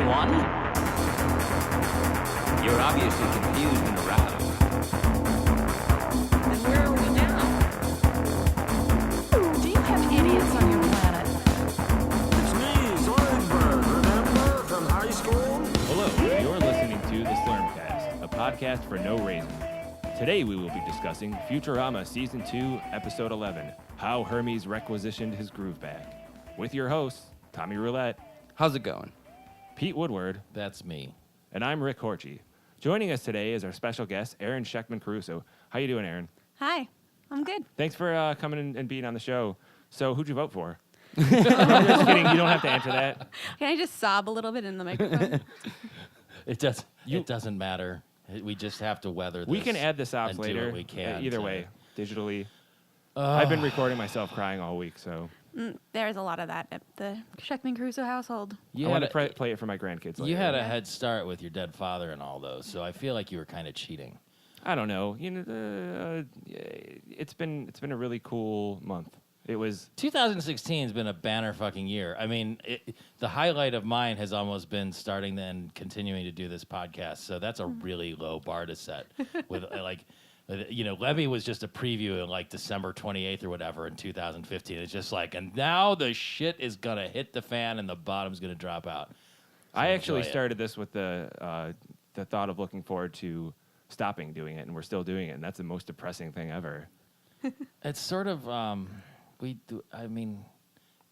everyone. You're obviously confused and aroused. And where are we now? Do you have idiots on your planet? It's me, Zoidberg, remember, from high school? Hello, you're listening to the Slurmcast, a podcast for no reason. Today we will be discussing Futurama Season 2, Episode 11, How Hermes Requisitioned His Groove Back, with your hosts, Tommy Roulette, How's it going? Pete Woodward, That's me. and I'm Rick Horchie. Joining us today is our special guest, Erin Schechtman-Caruso. How you doing, Erin? Hi, I'm good. Thanks for coming in and being on the show. So who'd you vote for? I'm just kidding. You don't have to answer that. Can I just sob a little bit in the microphone? It doesn't matter. We just have to weather this. We can add the sobs and later. Do what we can. Either way, digitally. I've been recording myself crying all week, so There's a lot of that at the Schechtman-Caruso household. I want to play it for my grandkids later. You had a head start with your dead father and all those, so I feel like you were kind of cheating. I don't know. You know, it's been a really cool month. It was 2016 has been a banner fucking year. I mean, the highlight of mine has almost been starting and continuing to do this podcast. So that's a really low bar to set. With Levy was just a preview in like December 28th or whatever in 2015. It's just like, and now the shit is gonna hit the fan and the bottom's gonna drop out. So I actually enjoy it. started this with the thought of looking forward to stopping doing it, and we're still doing it, and that's the most depressing thing ever. It's sort of we do. I mean,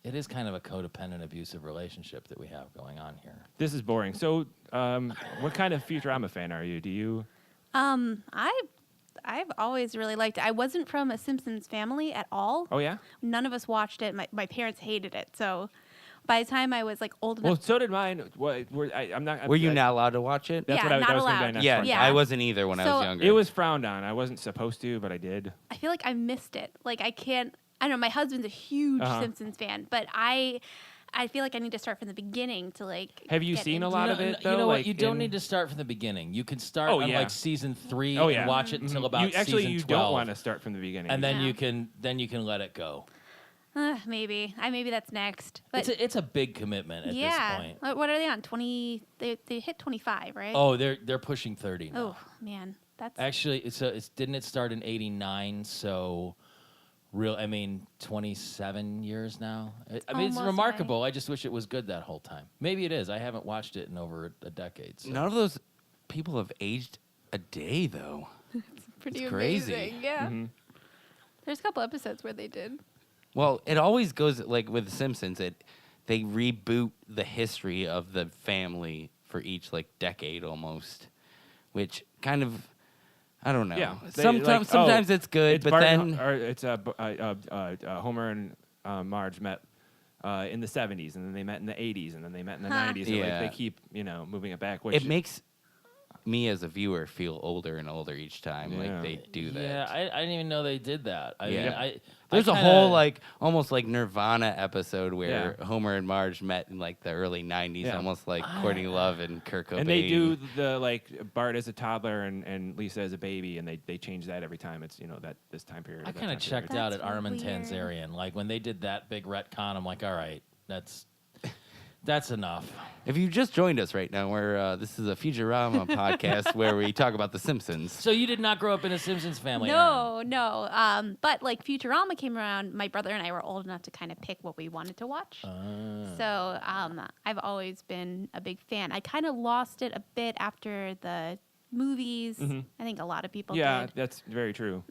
it is kind of a codependent, abusive relationship that we have going on here. This is boring. So, what kind of Futurama fan are you? Do you? I've always really liked it. I wasn't from a Simpsons family at all. Oh yeah. None of us watched it. My parents hated it. So by the time I was like old enough, Well, so did mine. I'm not. Were you not allowed to watch it? That's Yeah, what I was not going to allowed. be next Yeah, one. Yeah. I wasn't either when I So- was younger. It was frowned on. I wasn't supposed to, but I did. I feel like I missed it. Like I don't know. My husband's a huge Simpsons fan, but I feel like I need to start from the beginning to like. Have you get seen a into lot it. of it? You though? know what? Like You don't in- need to start from the beginning. You can start Oh, on yeah. like season 3 Oh yeah. and watch it until about Actually, season you 12. don't want to start from the beginning. and then Yeah. you can let it go. Maybe that's next. But It's a big commitment at yeah, this point. what are they on? 20? They hit 25, right? Oh, they're pushing 30 now. Oh man, that's Actually, didn't it start in '89? So, 27 years now. It's Almost, remarkable. I just wish it was good that whole time. Maybe it is. I haven't watched it in over a decade. So. None of those people have aged a day, though. pretty it's crazy. amazing. Yeah. Mm-hmm. There's a couple episodes where they did. Well, it always goes like with The Simpsons. They reboot the history of the family for each like decade almost, which kind of I don't know. Yeah, Sometimes it's good, it's but Bart then it's Homer and Marge met in the 70s, and then they met in the 80s, and then they met in the 90s. So Yeah. they keep moving it back. Which it makes me as a viewer feel older and older each time. Yeah. Like they do that. Yeah, I didn't even know they did that. There's a whole like almost like Nirvana episode where Yeah. Homer and Marge met in like the early 90s, Yeah. almost like Courtney Love and Kurt Cobain. and they do the like Bart as a toddler and Lisa as a baby, and they change that every time. It's that this time period. I that kind of time checked period. out at That's Armin weird. Tanzarian. Like when they did that big retcon, I'm like, all right, that's enough. If you just joined us right now, this is a Futurama podcast where we talk about The Simpsons. So you did not grow up in a Simpsons family? Erin. No. But like Futurama came around, my brother and I were old enough to kind of pick what we wanted to watch. So I've always been a big fan. I kind of lost it a bit after the movies. I think a lot of people Yeah, did. that's very true.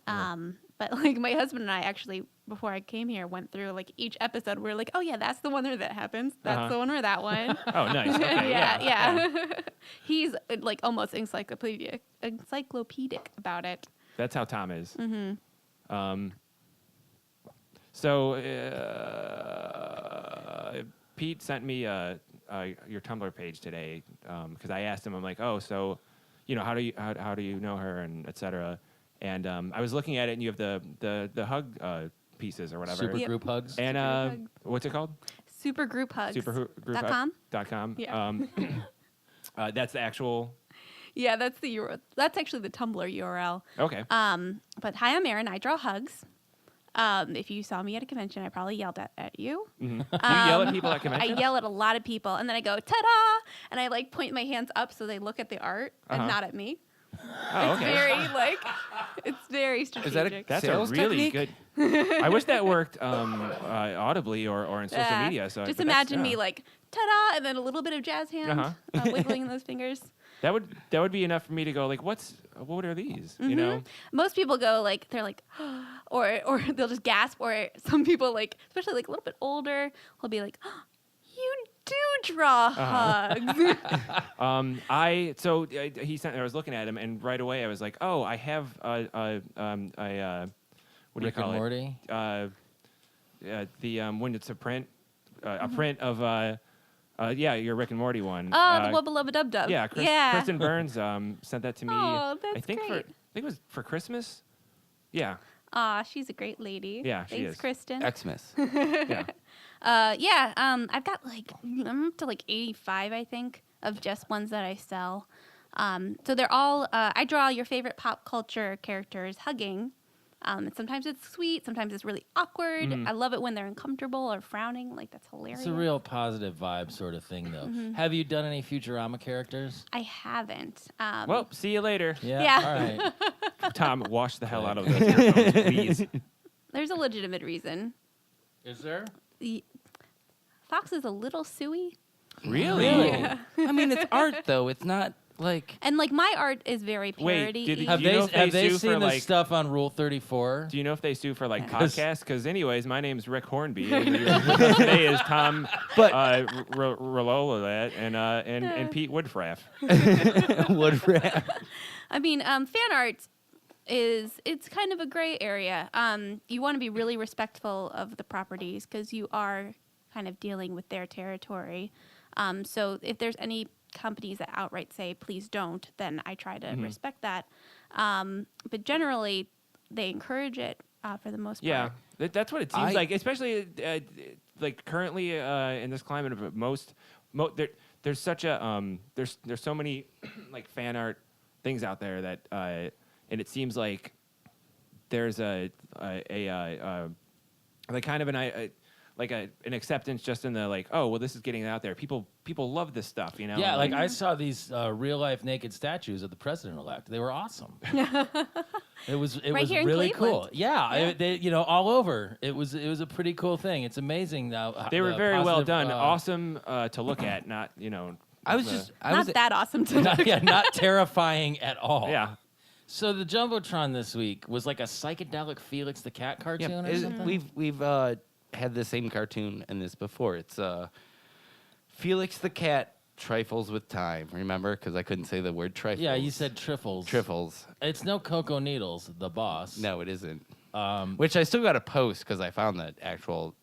But like my husband and I actually, before I came here, went through like each episode. We were like, oh yeah, that's the one where that happens. That's the one where that one. Oh, nice. Okay, yeah. He's like almost encyclopedic about it. That's how Tom is. Pete sent me your Tumblr page today because I asked him. I'm like, oh, so how do you know her and et cetera. And I was looking at it, and you have the hug pieces or whatever. Super Yep. group hugs. And Supergroup what's it called? Supergrouphugs. Supergroup.com. Yeah. That's the actual. Yeah, that's the URL. That's actually the Tumblr URL. Okay. But hi, I'm Erin. I draw hugs. If you saw me at a convention, I probably yelled at you. Do you yell at people at I conventions? yell at a lot of people, and then I go ta-da, and I like point my hands up so they look at the art and not at me. Oh, It's okay. very it's very strategic. That's a Sales really technique? good. I wish that worked audibly or on social media. So, just but that's- imagine me like ta-da, and then a little bit of jazz hand wiggling those fingers. that would be enough for me to go like, what are these? You know? Most people go like they're like, or they'll just gasp, or some people like, especially like a little bit older, will be like, you do draw hugs. He sent. I was looking at him, and right away I was like, oh, I have what do Rick you call and it? Morty. When it's a print, a print of your Rick and Morty one. The wubba lubba dub dub. Yeah, Kristen Burns sent that to me. Oh, that's I think great. I think it was for Christmas. Yeah, Aw, she's a great lady. Yeah, she Thanks, is. Kristen. Xmas. yeah. I've got I'm up to 85, I think, of just ones that I sell. So they're all, I draw your favorite pop culture characters hugging. And sometimes it's sweet, sometimes it's really awkward. I love it when they're uncomfortable or frowning. Like, that's hilarious. It's a real positive vibe sort of thing, though. Have you done any Futurama characters? I haven't. Well, see you later. Yeah. All right. Tom, wash the hell out of those earphones, please. There's a legitimate reason. Is there? Fox is a little suey. Really? I mean, it's art though. It's not like And, like, my art is very Wait, parody. did- Have Do you know they if they sue seen for, this like- stuff on Rule 34? Do you know if they sue for like Because- podcasts? Because anyways, my name's Rick Hornby, and with us today is Tom Rolola and Pete Woodfraff. wood. I mean, fan art it's kind of a gray area. You want to be really respectful of the properties because you are kind of dealing with their territory. So if there's any companies that outright say please don't, then I try to respect that. But generally, they encourage it for the most Yeah, part. that's what it seems like, especially like currently in this climate of there's such a there's so many like fan art things out there that and it seems like there's a like kind of an acceptance just in the like, oh well, this is getting out there. People love this stuff, you know. Yeah, like I saw these real life naked statues of the president-elect. They were awesome. It was Right here in really cool. Cleveland. Yeah, they all over. It was a pretty cool thing. It's amazing now. they were very well positive, done, awesome to look at. Not I was Not that awesome to not terrifying at all. yeah. So the Jumbotron this week was like a psychedelic Felix the Cat cartoon or something. We've had the same cartoon in this before. It's Felix the Cat trifles with time. Remember? Because I couldn't say the word trifles. Yeah, you said Triffles. trifles. It's no Cocoa Needles, the boss. No, it isn't. Which I still got to post because I found that actual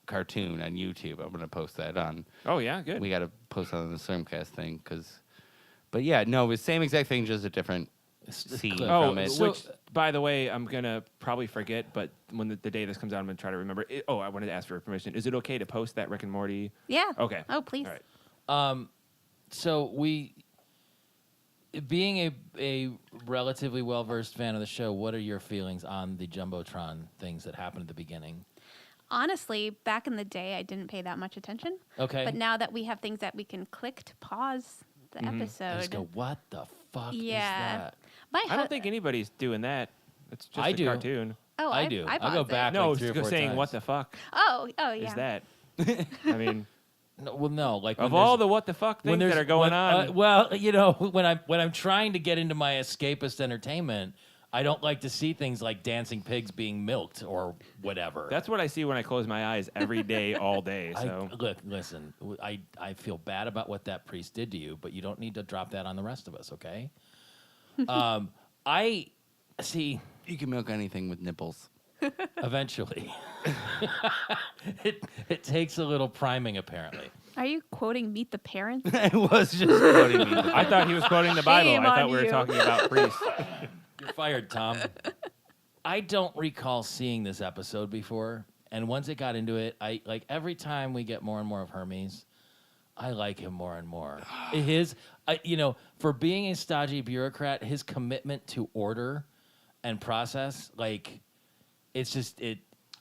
cartoon on YouTube. I'm going to post that on. Oh yeah, good. We got to post on the Slurmcast thing but yeah, no, it was the same exact thing, just a different scene clip. from it. which, by the way, I'm gonna probably forget, but when the day this comes out, I'm gonna try to remember. I wanted to ask for permission. Is it okay to post that Rick and Morty? Yeah. Okay. Oh, please. All right. So being a relatively well-versed fan of the show, what are your feelings on the Jumbotron things that happened at the beginning? Honestly, back in the day, I didn't pay that much attention. Okay. But now that we have things that we can click to pause the episode. I just go, what the fuck is Yeah. that? I don't think anybody's doing that. It's just I a do. cartoon. Oh, I do. I I'll go paused it. back. No, like 3 or just 4 saying, times. what the fuck Oh, yeah. is that? I mean, No, well, no. Like of when all there's- the what the fuck when things there's- that are going when- on. well, when I'm trying to get into my escapist entertainment, I don't like to see things like dancing pigs being milked or whatever. That's what I see when I close my eyes every day, all day. So Listen. I feel bad about what that priest did to you, but you don't need to drop that on the rest of us, okay? I see. You can milk anything with nipples. Eventually, it takes a little priming, apparently. Are you quoting Meet the Parents? I was just quoting me. I thought he was quoting the Bible. Shame I thought on we were you. talking about priests. You're fired, Tom. I don't recall seeing this episode before, and once it got into it, I like every time we get more and more of Hermes, I like him more and more. For being a stodgy bureaucrat, his commitment to order and process, like, it's just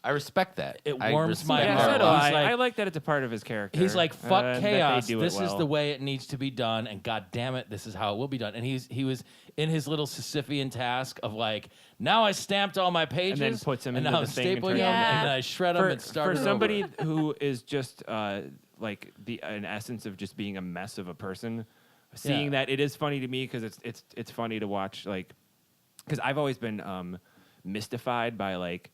I respect that. It I warms respect my Yeah, heart. so do He's I. like- I like that it's a part of his character. He's like, fuck that they chaos. do it This is well. the way it needs to be done, and god damn it, this is how it will be done. And he was in his little Sisyphean task of like, now I stamped all my pages, then puts 'em and into now the I'm thing and stapling turns them, them and over. then I shred them and start for it somebody over. who is just like an essence of just being a mess of a person. Seeing Yeah. that, it is funny to me because it's funny to watch, like, because I've always been mystified by like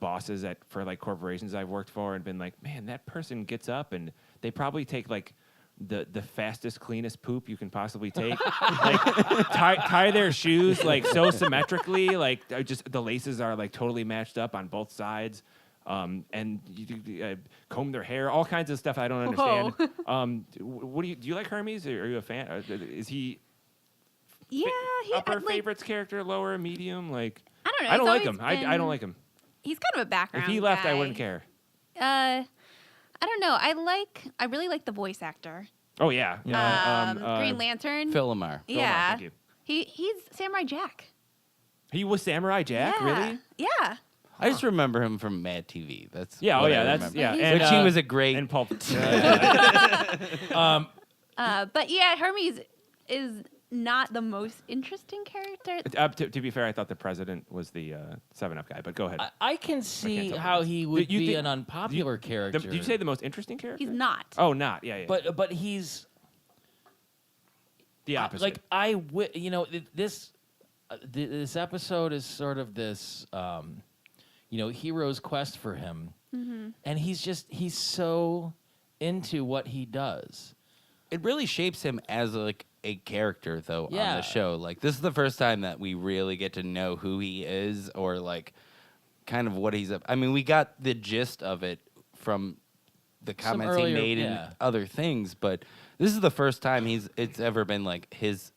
bosses for like corporations I've worked for, and been like, man, that person gets up and they probably take like the fastest, cleanest poop you can possibly take. Like tie their shoes like so symmetrically, like just the laces are like totally matched up on both sides. And you comb their hair, all kinds of stuff I don't understand. What do you like Hermes? Or are you a fan? Is he Yeah, he upper like, favorites character, lower, medium? Like I don't know. I don't it's like always him. I been- don't like him. He's kind of a background. If he left, I guy. wouldn't care. I don't know. I really like the voice actor. Oh yeah, Green Lantern. Phil Lamar. Yeah. Thank you. He's Samurai Jack. He was Samurai Jack, yeah. really? Yeah. I just remember him from Mad TV. That's Yeah. Oh what yeah, I that's remember. yeah. Which And, Which he was a great. and Pulp. But yeah, Hermes is not the most interesting character. To be fair, I thought the president was the 7-Up guy, but go ahead. I can see tell how this. he would You be think- an unpopular character. Did you say the most interesting character? He's not. Oh, not. Yeah. But he's the opposite. like this this episode is sort of this hero's quest for him, and he's so into what he does. It really shapes him as like a character, though, on Yeah. the show. Like this is the first time that we really get to know who he is, or like kind of what he's up. I mean, we got the gist of it from the Some comments he earlier- made yeah. and other things, but this is the first time it's ever been like his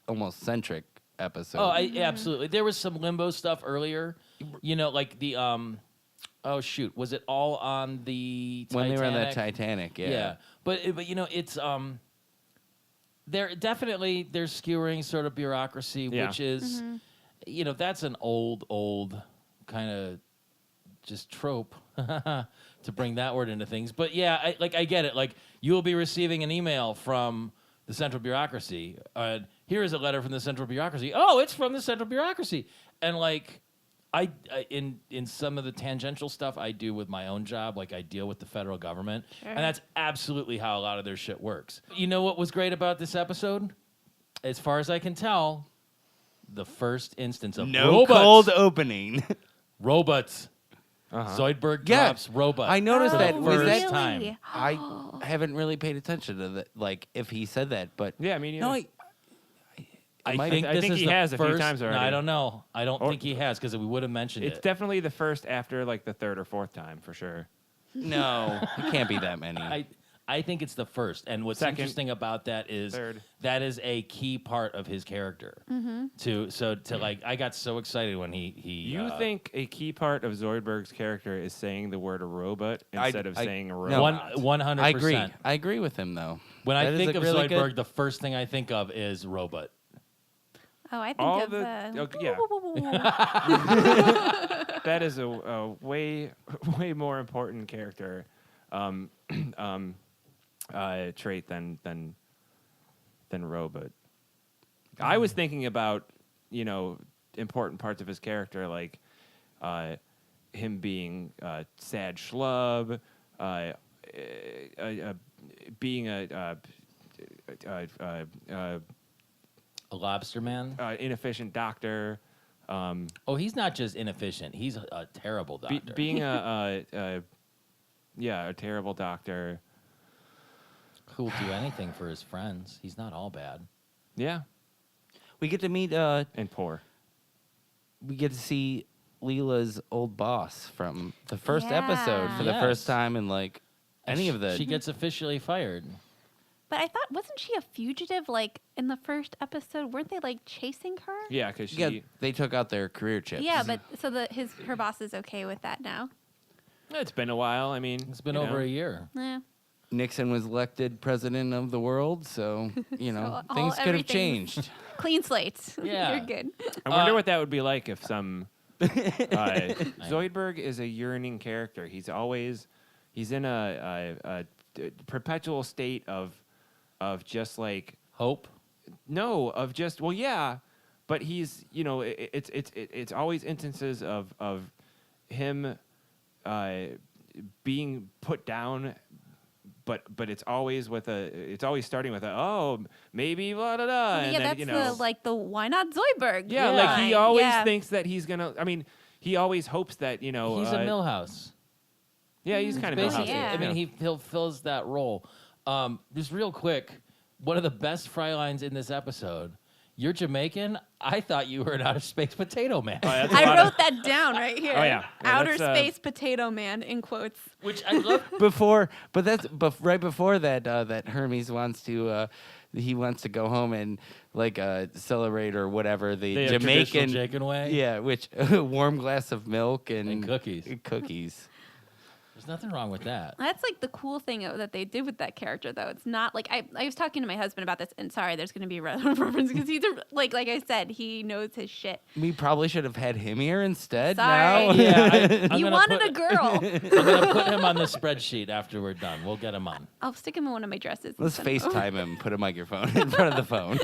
almost centric episode. Oh, absolutely. There was some limbo stuff earlier, like the oh shoot, was it all on the Titanic? when they were on that Titanic, Yeah, but it's they're skewering sort of bureaucracy, Yeah. which is that's an old kind of just trope to bring that word into things. But yeah, I get it. Like you will be receiving an email from the central bureaucracy. Here is a letter from the central bureaucracy. Oh, it's from the central bureaucracy, and like. I in some of the tangential stuff I do with my own job, like I deal with the federal government, Sure. and that's absolutely how a lot of their shit works. You know what was great about this episode? As far as I can tell, the first instance of no robots. cold opening. Robots. Uh-huh. Zoidberg Yeah. drops robot. I noticed for that. the Was first that- time. I haven't really paid attention to that. Like if he said that, but Yeah, I mean, no, I might- think I this think is he the has a few first- times No, already. I don't know. I don't Or- think he has because we would have mentioned it's it. definitely the first after like the third or fourth time for sure. no, it can't be that many. I think it's the first. And what's Second. interesting about that is Third. that is a key part of his character. I got so excited when he You think a key part of Zoidberg's character is saying the word robot instead of saying no. robot? 100%. I agree. I agree with him though. When That I is think a of really Zoidberg, good- the first thing I think of is robot. Oh, I think All of yeah. That is a way more important character trait than robot. I was thinking about important parts of his character like him being sad schlub, being a A lobster man? inefficient doctor. Oh, he's not just inefficient. He's a terrible doctor. Being a terrible doctor. Who will do anything for his friends. He's not all bad. Yeah, We get to meet. and poor. We get to see Leela's old boss from the first Yeah. episode for the Yes. first time in like any of the. She gets officially fired. But I thought, wasn't she a fugitive? Like in the first episode, weren't they like chasing her? Yeah, because she. Yeah, they took out their career chips. Yeah, but so her boss is okay with that now. It's been a while. I mean, It's been over a year. Yeah. Nixon was elected president of the world, so you know So things could have everything's- changed. Clean slate. Yeah. You're good. I wonder what that would be like if some Zoidberg is a yearning character. He's in a perpetual state of just like Hope. no, of just well, yeah, but he's it's always instances of him being put down, but it's always starting with maybe blah blah blah. Yeah, and then, that's the why not Zoidberg? yeah, like he always thinks that he's gonna. I mean, he always hopes that He's a Millhouse. Yeah, he's kind of Basically, Millhouse. yeah. I mean, he fills that role. Just real quick, one of the best fry lines in this episode. You're Jamaican. I thought you were an outer space potato man. I wrote that down right here. Oh, yeah. Outer that's, space potato man in quotes. Which I love. Right before that, that Hermes wants to. He wants to go home and celebrate or whatever the Jamaican way. Yeah, which a warm glass of milk and cookies. Cookies. There's nothing wrong with that. That's like the cool thing that they did with that character, though. It's not like I was talking to my husband about this, and sorry, there's going to be a reference because he's like I said, he knows his shit. We probably should have had him here instead. Sorry. Now, Yeah, You wanted a girl. I'm gonna put him on the spreadsheet after we're done. We'll get him on. I'll stick him in one of my dresses. and let's send him over. FaceTime him. Put a microphone in front of the phone.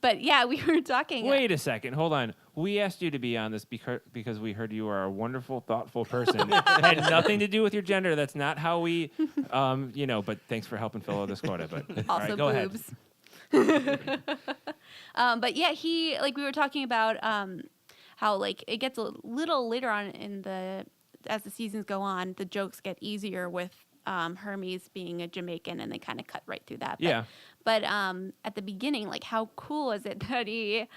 But yeah, we were talking. Wait a second, hold on. We asked you to be on this because we heard you are a wonderful, thoughtful person. Had nothing to do with your gender. That's not how we, But thanks for helping fill out this quota. But all Also right, go boobs. But yeah, we were talking about how it gets a little later on as the seasons go on, the jokes get easier with Hermes being a Jamaican, and they kind of cut right through that. But at the beginning, how cool is it that he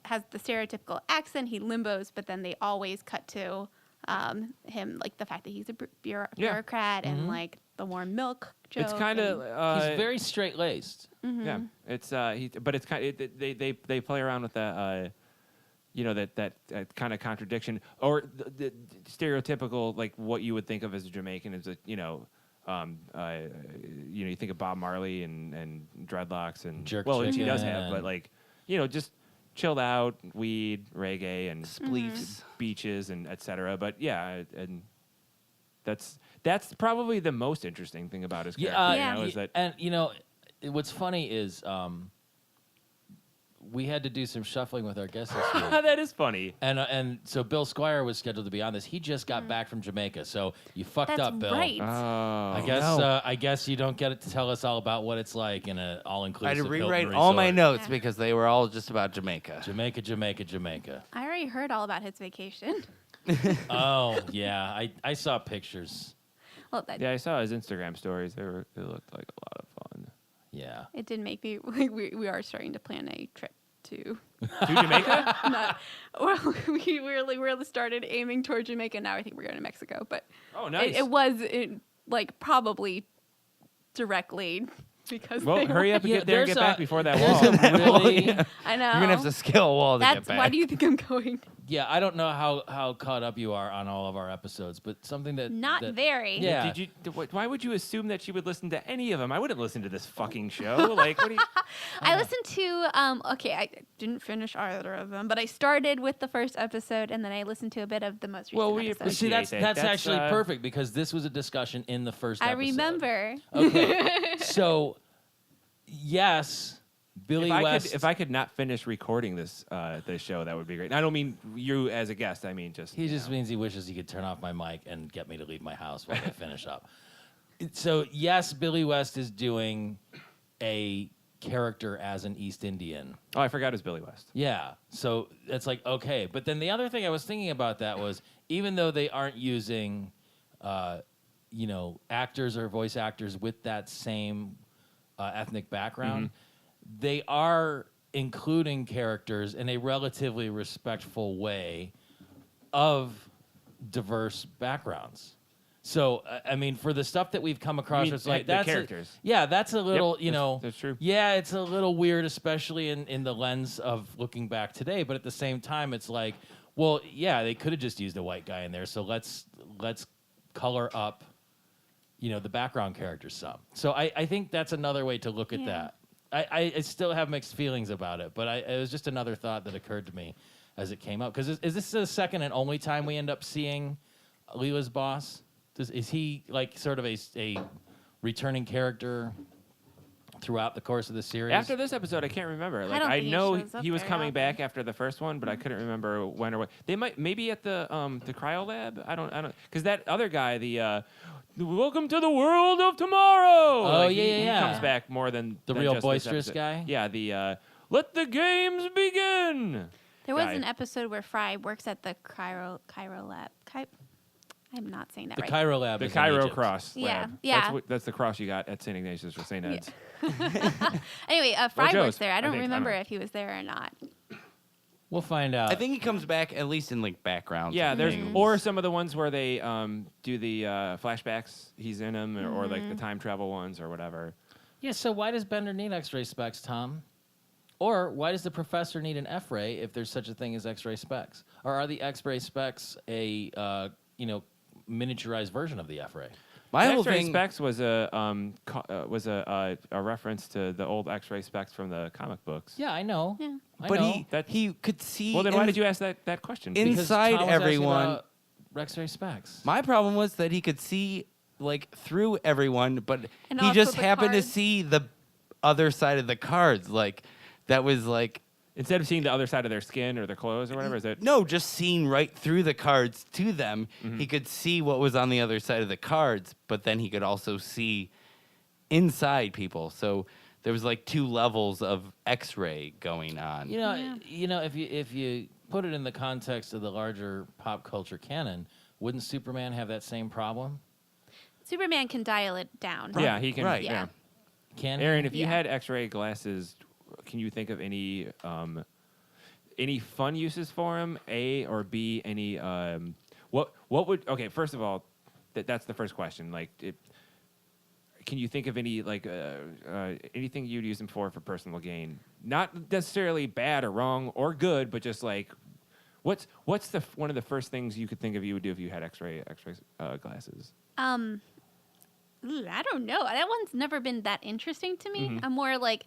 has the stereotypical accent, he limbos, but then they always cut to him, the fact that he's a bureaucrat and the warm milk joke. It's kind of He's very straight laced. Mm-hmm. yeah. It's but it's kind of they play around with that. That kind of contradiction or the stereotypical what you would think of as a Jamaican is you think of Bob Marley and dreadlocks and Jerk which he does chicken. have, but just chilled out, weed, reggae, and Spleefs. beaches, and etc. But yeah, and that's probably the most interesting thing about his character. Is that and what's funny is we had to do some shuffling with our guests this week. that is funny. And so Bill Squire was scheduled to be on this. He just got back from Jamaica, so you fucked That's up, Bill. right. I guess you don't get it to tell us all about what it's like in an I all-inclusive had to Hilton rewrite all my resort. notes because they were all just about Jamaica. Jamaica. I already heard all about his vacation. Oh yeah, I saw pictures. Well, Yeah, I saw his Instagram stories. They looked like a lot of fun. Yeah. it did make me we are starting to plan a trip to To Jamaica? we really started aiming toward Jamaica. Now I think we're going to Mexico, but Oh, nice. it was probably directly because Well, they hurry were- up and Yeah, get there and there's get back a- before that There's wall. a really, I know. You're gonna have to scale a wall to That's get back. why do you think I'm going? yeah, I don't know how caught up you are on all of our episodes, but something that Not that, very. Yeah. Why would you assume that she would listen to any of them? I wouldn't listen to this fucking show. What do you? I listened to I didn't finish either of them, but I started with the first episode and then I listened to a bit of the most recent Well, we episode. See, that's Appreciate that. actually That's, perfect because this was a discussion in the first I episode. remember. Okay. So, yes, Billy West. If I could not finish recording this show, that would be great. And I don't mean you as a guest. I mean just He just means he wishes he could turn off my mic and get me to leave my house while they finish up. So, yes, Billy West is doing a character as an East Indian. Oh, I forgot it was Billy West. Yeah. So it's like, okay. But then the other thing I was thinking about that was even though they aren't using, actors or voice actors with that same ethnic background, they are including characters in a relatively respectful way of diverse backgrounds. So, I mean, for the stuff that we've come across, mean it's like the that's characters? that's a little, that's true. Yeah, it's a little weird, especially in the lens of looking back today. But at the same time, it's like, well, yeah, they could have just used a white guy in there. So let's color up, the background characters some. So I think that's another way to look at that. I still have mixed feelings about it, but it was just another thought that occurred to me as it came up. Because is this the second and only time we end up seeing Leela's boss? Is he like sort of a returning character throughout the course of the series? After this episode, I can't remember. Like, don't I think he know shows up he was very coming often. back after the first one, but I couldn't remember when or what. They might maybe at the cryo lab. I don't because that other guy, the welcome to the world of tomorrow. Oh, like, yeah. he comes back more than The than real just this boisterous episode. guy? Yeah, the let the games begin. There was guy. an episode where Fry works at the cryo lab. I'm not saying that The right. Cairo lab. The is in Cairo Egypt. cross. Yeah, lab. yeah. That's the cross you got at St. Ignatius or St. Ed's. Anyway, Fry Joe's, works there. I don't think. I remember don't know. if he was there or not. We'll find out. I think he comes back at least in like background. Yeah, there's things. or some of the ones where they do the flashbacks. He's in them, or like the time travel ones, or whatever. Yeah, so why does Bender need X-ray specs, Tom? Or why does the professor need an F-ray if there's such a thing as X-ray specs? Or are the X-ray specs a miniaturized version of the F-ray? My The whole X-ray thing. specs was a reference to the old X-ray specs from the comic books. Yeah, I know. Yeah. I But know. he could see. Well, then why did you ask that question? in- Because inside Tom was asking everyone- about X-ray specs. My problem was that he could see like through everyone, but And he also just the happened to cards. see the other side of the cards. Like that was like Instead of seeing the other side of their skin or their clothes or whatever, is it? no, just seeing right through the cards to them. Mm-hmm. He could see what was on the other side of the cards, but then he could also see inside people. So there was like two levels of X-ray going on. You know, if you put it in the context of the larger pop culture canon, wouldn't Superman have that same problem? Superman can dial it down. Yeah, he can. Right. Yeah. Can he? Aaron, if you Yeah. had X-ray glasses, can you think of any fun uses for them? A or B? Any what would? Okay, first of all, that's the first question. Like, can you think of any like anything you'd use them for personal gain? Not necessarily bad or wrong or good, but just like what's the one of the first things you could think of you would do if you had X-ray glasses? I don't know. That one's never been that interesting to me. I'm more like,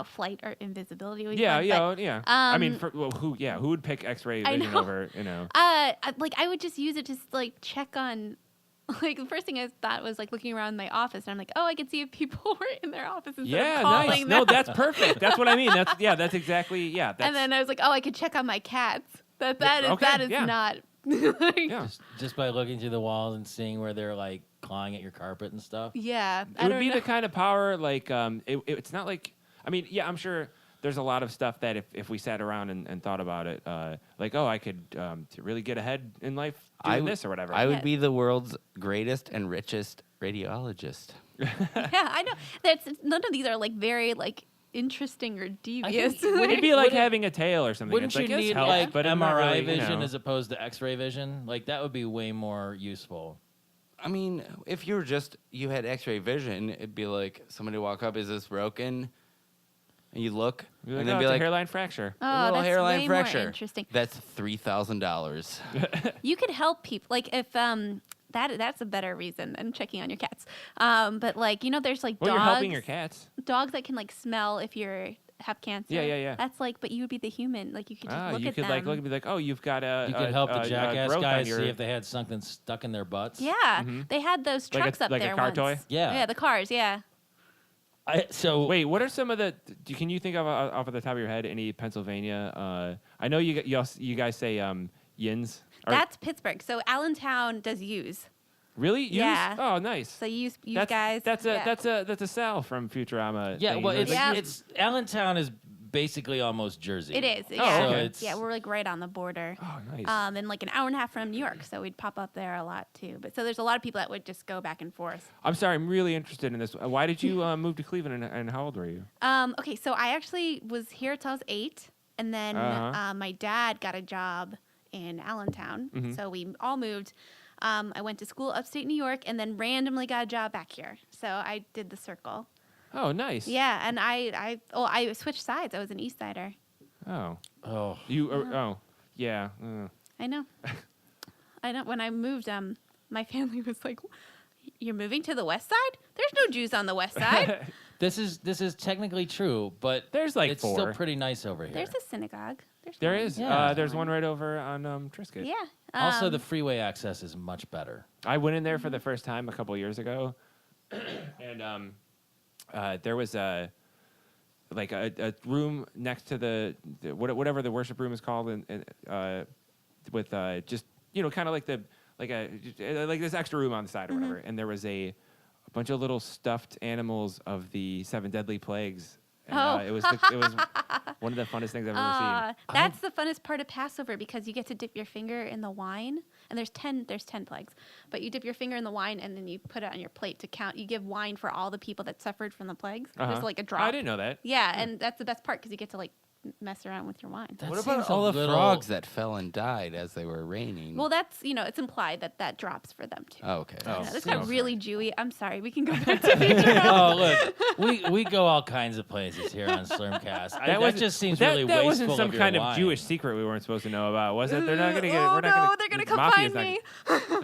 flight or invisibility. would be Yeah, fun, yeah, but, yeah. I mean, who would pick X-ray I vision know. over, I would just use it to like check on. Like the first thing I thought was like looking around my office, and I'm like, oh, I could see if people were in their office instead Yeah, of calling nice. them. No, that's perfect. That's what I mean. That's exactly That's, and then I was like, oh, I could check on my cats. That is yeah. not. yeah. Just by looking through the walls and seeing where they're like clawing at your carpet and stuff. Yeah, It would be the kind of power like it's not like I mean I'm sure there's a lot of stuff that if we sat around and thought about it like I could to really get ahead in life doing this or whatever. I would Yeah. be the world's greatest and richest radiologist. Yeah, I know. That's none of these are like very like interesting or devious. It'd be like having a tail or something. Wouldn't It's like, you this need helps, like but it's MRI not really, vision as opposed to X-ray vision? Like that would be way more useful. I mean, if you had X-ray vision, it'd be like somebody walk up, is this broken? And you look, You're like, and then oh, be it's a like, hairline fracture. a Oh, little that's hairline way fracture. more interesting. That's $3,000. You could help people. Like if that's a better reason than checking on your cats. But like there's like Well, dogs. you're helping your cats. Dogs that can like smell if you have cancer. Yeah. That's like, but you would be the human. Like you could just look you at could them. like look and be like, oh, you've got a. You could help the jackass growth on guys your- see if they had something stuck in their butts. Yeah, they had those Like a- trucks up like a there car once. toy? Yeah. Yeah, the cars. Yeah. So Wait, what are some of the? Can you think of off of the top of your head any Pennsylvania? I know you guys say yins. Or- That's Pittsburgh. So Allentown does use. really Yins? Yeah. Oh, nice. So you that's, guys. That's a yeah. that's a Sal from Futurama. yeah, thing. well, He's it's, like, Yeah. it's Allentown is basically almost Jersey. It is. Oh, Yeah. So okay. it's Yeah, we're like right on the border. Oh, nice. And like an hour and a half from New York, so we'd pop up there a lot too. But so there's a lot of people that would just go back and forth. I'm sorry, I'm really interested in this. Why did you move to Cleveland, and how old were you? Okay, so I actually was here till I was 8, and then Uh-huh. my dad got a job in Allentown, Mm-hmm. so we all moved. I went to school upstate New York, and then randomly got a job back here. So I did the circle. Oh, nice. Yeah, and I switched sides. I was an East Sider. Oh, Oh, you. Yeah. I know. I know. When I moved, my family was like, "You're moving to the West Side? There's no Jews on the West Side." This is technically true, but There's like it's 4. still pretty nice over here. There's a synagogue. There one. is. Yeah. There's one right over on Triscuit. Yeah. Also, the freeway access is much better. I went in there for the first time a couple years ago, and there was a room next to the whatever the worship room is called, and with just kind of like this extra room on the side or whatever, and there was a bunch of little stuffed animals of the 7 deadly plagues. And, it was one of the funnest things I've ever seen. That's the funnest part of Passover because you get to dip your finger in the wine, and there's 10 plagues, but you dip your finger in the wine and then you put it on your plate to count. You give wine for all the people that suffered from the plagues. There's like a drop. I didn't know that. Yeah, and that's the best part because you get to like mess around with your wine. That What seems about a all the little- frogs that fell and died as they were raining? Well, that's it's implied that drops for them too. Oh, okay. Oh. This got really Jewy. I'm sorry. We can go back to Futurama. Oh, look, we go all kinds of places here on Slurmcast. That just seems really that wasteful wasn't some of your kind of wine. Jewish secret we weren't supposed to know about, was it? They're not going to get. Oh we're not no, gonna, they're gonna come Mafia's find not-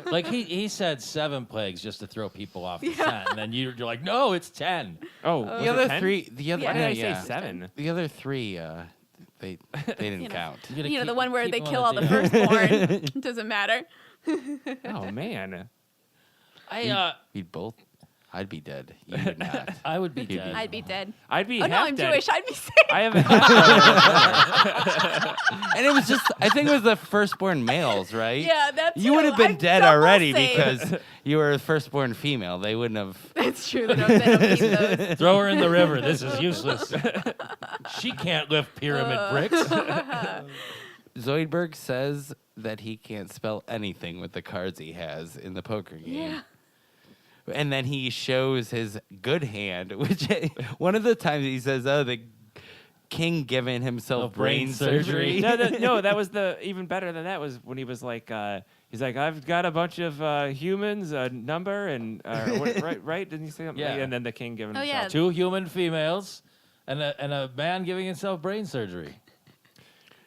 me. Like he said 7 plagues just to throw people off the scent, and then you're like, no, it's 10. Oh, was The it other 10? 3. The other. Why did no, I yeah. say 7? The other 3. They didn't count. You gotta The keep- one where keep they them kill on all the deal. firstborn. It doesn't matter. Oh man. We'd both. I'd be dead. You would not. I would be You'd be- dead. I'd be dead. I'd be Oh no, half I'm dead. Jewish. I'd be safe. I have. And it was just. I think it was the firstborn males, right? Yeah, that's You would have been I'm dead double already safe. because you were a firstborn female. They wouldn't have. That's true. They don't keep those. Throw her in the river. This is useless. She can't lift pyramid bricks. Zoidberg says that he can't spell anything with the cards he has in the poker game. Yeah. And then he shows his good hand, which one of the times he says, "Oh, the king giving himself brain surgery." No, that was the even better than that was when he was like, he's like, I've got a bunch of humans, a number, and right? Didn't he say something? Yeah. And then the king giving Oh, himself. yeah. 2 human females and a man giving himself brain surgery.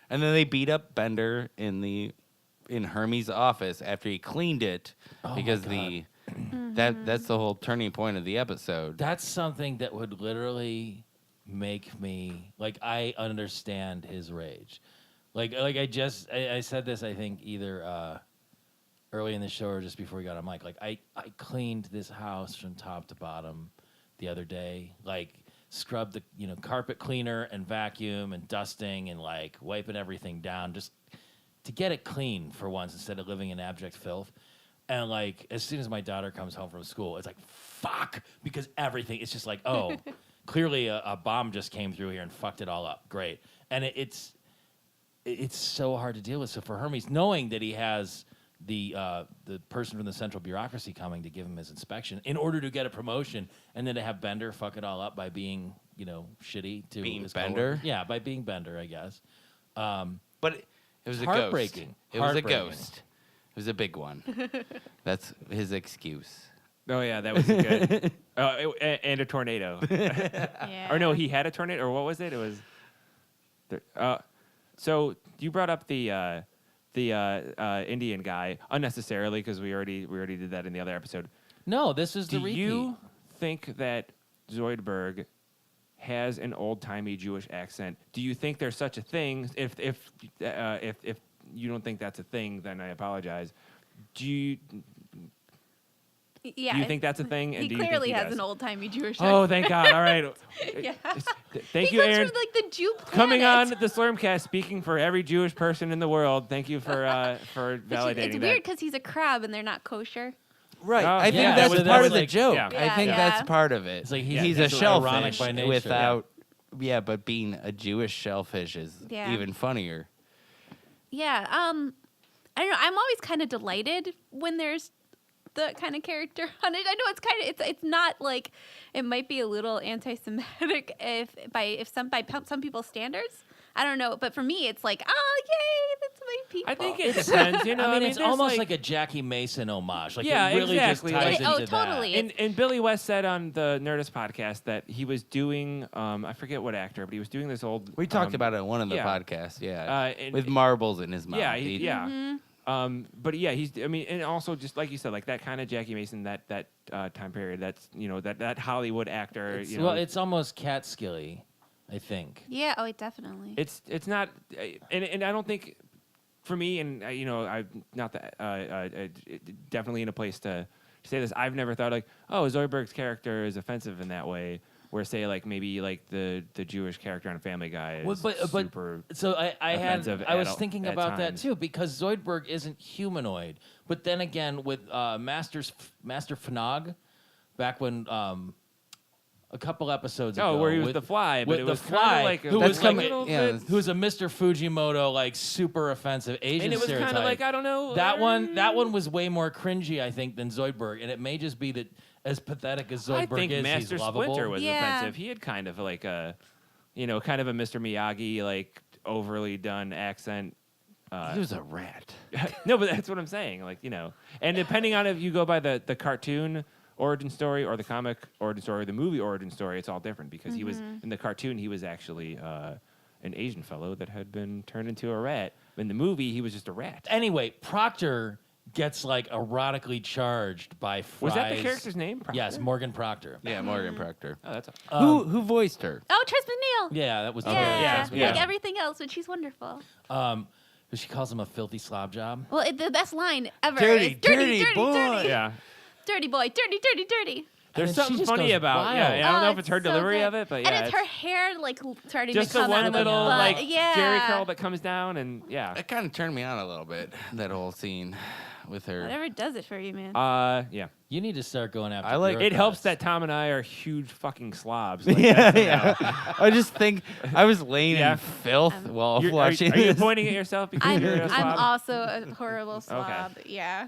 And then they beat up Bender in Hermes' office after he cleaned it because that's the whole turning point of the episode. That's something that would literally make me I understand his rage. I said this I think either early in the show or just before we got on mic. I cleaned this house from top to bottom the other day. Scrubbed the carpet cleaner and vacuum and dusting and wiping everything down just to get it clean for once instead of living in abject filth. And as soon as my daughter comes home from school, it's fuck, because everything it's just oh, clearly a bomb just came through here and fucked it all up. Great. And it's so hard to deal with. So for Hermes, knowing that he has the person from the central bureaucracy coming to give him his inspection in order to get a promotion, and then to have Bender fuck it all up by being shitty to Being his Bender? coworker. Yeah, by being Bender, I guess. But it was a Heartbreaking. ghost. It was a Heartbreaking. ghost. It was a big one. That's his excuse. Oh yeah, that was good. And a tornado. Yeah. Or no, he had a tornado. Or what was it? It was. So you brought up the Indian guy unnecessarily because we already did that in the other episode. No, this is the Do repeat. you think that Zoidberg has an old timey Jewish accent? Do you think there's such a thing? If you don't think that's a thing, then I apologize. Do you think that's a thing? And He do you think clearly he has does? an old timey Jewish. Oh, thank God! All right. Yeah. Thank He you, comes Erin. from the Jew planet. Coming on the Slurmcast, speaking for every Jewish person in the world. Thank you for validating It's that. weird because he's a crab and they're not kosher. Right. Oh, I think yeah, that's so part of that's the joke. yeah. I think Yeah. that's part of it. It's like he's he's a just ironic shellfish by nature. without. Yeah, but being a Jewish shellfish is Yeah. even funnier. Yeah. I don't know. I'm always kind of delighted when there's the kind of character on it. I know it's not it might be a little anti-Semitic by some people's standards. I don't know, but for me, it's yay, that's my people. I think it depends. I mean, it's there's almost like a Jackie Mason homage. Yeah, it really exactly. just ties Oh, into totally. that. And Billy West said on the Nerdist podcast that he was doing, I forget what actor, but he was doing this old. We talked about it in one of the yeah. podcasts, and- with marbles in his mouth. Yeah, yeah. But yeah, and also just like you said, like that kind of Jackie Mason, that time period. That's that Hollywood actor. Well, it's almost Catskilly, I think. Yeah. Oh, definitely. It's not, and I don't think, for me, and I'm not that definitely in a place to say this. I've never thought like, oh, Zoidberg's character is offensive in that way. Where say like maybe like the Jewish character on Family Guy is super. So I was thinking at about that times. too, because Zoidberg isn't humanoid. But then again, with Master Fnog, back when a couple episodes ago, where he was the Fly, but with it the was Fly, like a who was like little bit- who's a Mr. Fujimoto, like super offensive Asian and it was stereotype. kind of like I don't know That one was way more cringy, I think, than Zoidberg, and it may just be that as pathetic as Zoidberg I think is, Master he's lovable. Splinter was Yeah. offensive. He had kind of like a, kind of a Mr. Miyagi, like overly done accent. He was a rat. No, but that's what I'm saying. Like, and depending on if you go by the cartoon origin story or the comic origin story or the movie origin story, it's all different because he was in the cartoon. He was actually an Asian fellow that had been turned into a rat. In the movie, he was just a rat. Anyway, Proctor gets like erotically charged by Fry's. Was that the character's name? Proctor? Yes, Morgan Proctor. Yeah, Morgan Proctor. Oh, that's Who voiced her? Oh, Tris McNeil. Yeah, that was Yeah. yeah. Like everything else, but she's wonderful. She calls him a filthy slob job. Well, the best line ever Dirty, is dirty, dirty boy. dirty. yeah. Dirty boy, dirty. There's And then she something just funny goes about wild. yeah. I don't know if Oh, it's her so delivery good. of it, but yeah, and it's her hair like starting just to the come out one of the little butt. like yeah. Jerry curl that comes down, and yeah. It kind of turned me on a little bit. That whole scene with her. Whatever does it for you, man. Yeah. You need to start going after. I like- It helps bureaucrats. that Tom and I are huge fucking slobs. Like, Yeah, that's, yeah. I just think I was laying Yeah. in filth while You're, watching are you this. pointing at yourself because you're a I'm slob? also a horrible slob. Yeah.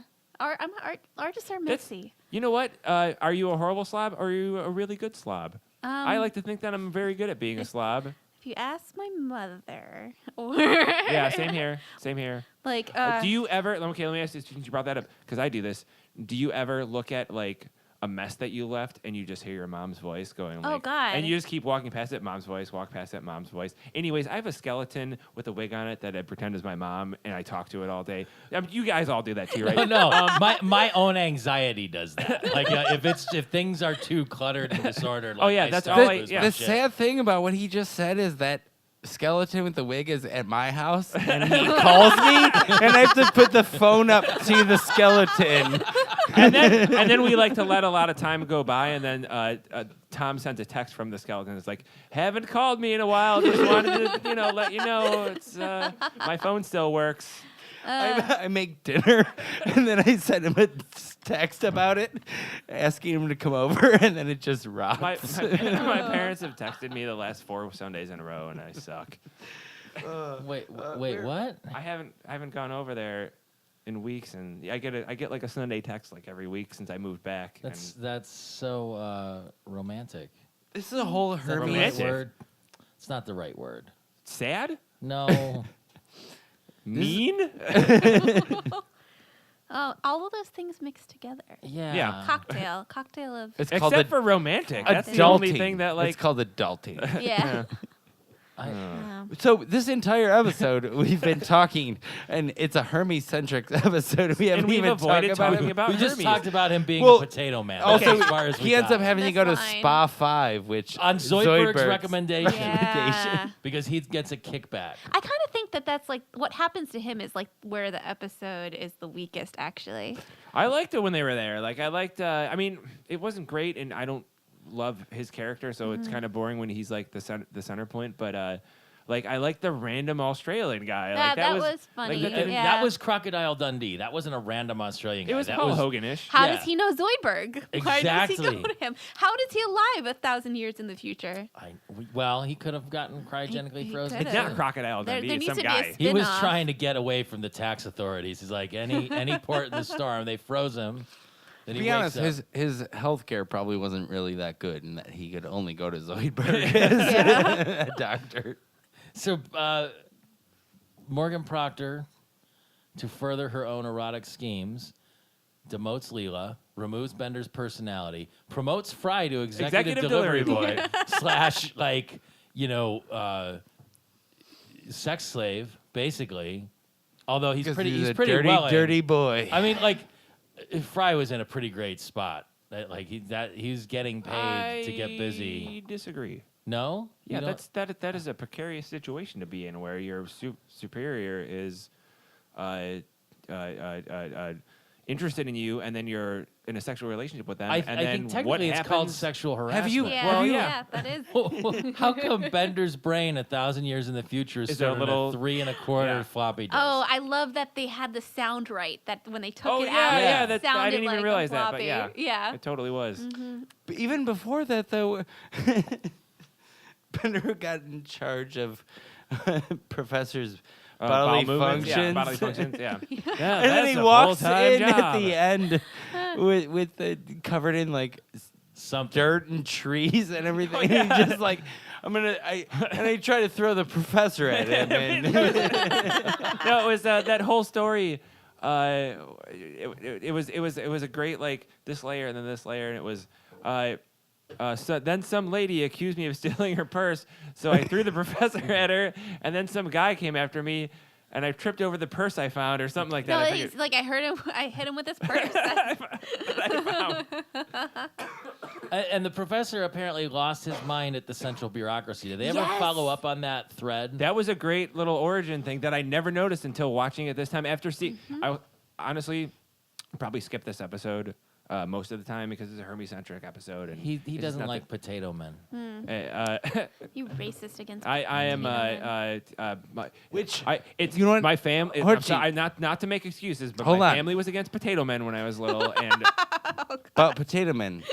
Artists are messy. You know what? Are you a horrible slob or are you a really good slob? I like to think that I'm very good at being a slob. If you ask my mother, or Yeah, same here. Same here. like, Do you ever? Okay, let me ask you since you brought that up because I do this. Do you ever look at like a mess that you left and you just hear your mom's voice going like, Oh, God. and you just keep walking past it, mom's voice, walk past it, mom's voice. Anyways, I have a skeleton with a wig on it that I pretend is my mom and I talk to it all day. You guys all do that too, right? No, my own anxiety does that. Like if things are too cluttered and disordered. Like, Oh, yeah, I that's start all to I- lose yeah. my The shit. sad thing about what he just said is that skeleton with the wig is at my house, and he calls me, and I have to put the phone up to the skeleton. and then we like to let a lot of time go by, and then Tom sends a text from the skeleton. It's like, haven't called me in a while. Just wanted to, let you know it's my phone still works. I make dinner, and then I send him a text about it, asking him to come over, and then it just rocks. My parents have texted me the last 4 Sundays in a row, and I suck. Wait, what? I haven't gone over there in weeks, and I get like a Sunday text like every week since I moved back. That's so romantic. This is a whole Is that the Hermes. right Romantic. word? It's not the right word. Sad, No. mean. oh, all of those things mixed together. Yeah. Yeah. Cocktail of It's called Except for romantic. That's adulting. the only thing that like. It's called adulting. yeah. So this entire episode, we've been talking, and it's a Hermes-centric episode. We haven't we've even avoided talked about talking it. about We just Hermes. talked about him being Well, a potato man. Also, That's as far as we he ends got. up having to go to That's fine. Spa 5, which on Zoidberg's Zoidberg's recommendation Yeah. because he gets a kickback. I kind of think that's like what happens to him is like where the episode is the weakest, actually. I liked it when they were there. Like I liked. I mean, it wasn't great, and I don't love his character, so it's kind of boring when he's like the center point. But like I like the random Australian guy. Like That was funny. Like, Yeah. That was Crocodile Dundee. That wasn't a random Australian guy. it was that Paul Hogan-ish. How Yeah. does he know Zoidberg? Why does he go Exactly. to him? How is he alive 1,000 years in the future? Well, he could have gotten cryogenically he frozen. It's could've. not Crocodile There- Dundee. there It's needs some to be a guy. He was spin-off. trying to get away from the tax authorities. He's like, any port in the storm, they froze him. Then To he be honest, wakes up. his healthcare probably wasn't really that good, and that he could only go to Zoidberg as a doctor. So Morgan Proctor, to further her own erotic schemes, demotes Leela, removes Bender's personality, promotes Fry to executive delivery boy / like sex slave, basically. Although he's Because pretty, he's he's a pretty dirty, well. dirty boy. I mean, like Fry was in a pretty great spot. Like he's getting paid to get busy. I disagree. No, Yeah, You don't- that is a precarious situation to be in, where your superior is interested in you, and then you're in a sexual relationship with them, I and think then what technically it's called happens? sexual harassment. you- Yeah, Well, yeah, that is. How come Bender's brain 1,000 years in the future is Is stored a little- in a 3 1/4 Yeah. floppy disk? Oh, I love that they had the sound right. That when they took Oh it yeah, out, yeah. it That, sounded I didn't like even a realize that, but floppy. yeah, Yeah. it totally was. But even before that, though, Bender got in charge of Professor's bodily Bowel movements, functions. yeah, bodily functions, yeah. And then he walks in at the end with the covered in like Something. dirt and trees and everything. And he's just like, I try to throw the professor at him. And No, it was that whole story. It was a great, like, this layer and then this layer, and it was. So then some lady accused me of stealing her purse, so I threw the professor at her, and then some guy came after me, and I tripped over the purse I found, or something like that. No, I it's like I heard him. I hit him with his purse. And the professor apparently lost his mind at the central bureaucracy. Did they ever Yes. follow up on that thread? That was a great little origin thing that I never noticed until watching it this time. After I honestly probably skipped this episode most of the time because it's a Hermes-centric episode, and he it's just doesn't not like potato men. You racist against. I am Which it's you know what? my family. I'm Archie. sorry, not to make excuses, but Hold my on. family was against potato men when I was little, and But Potato Men,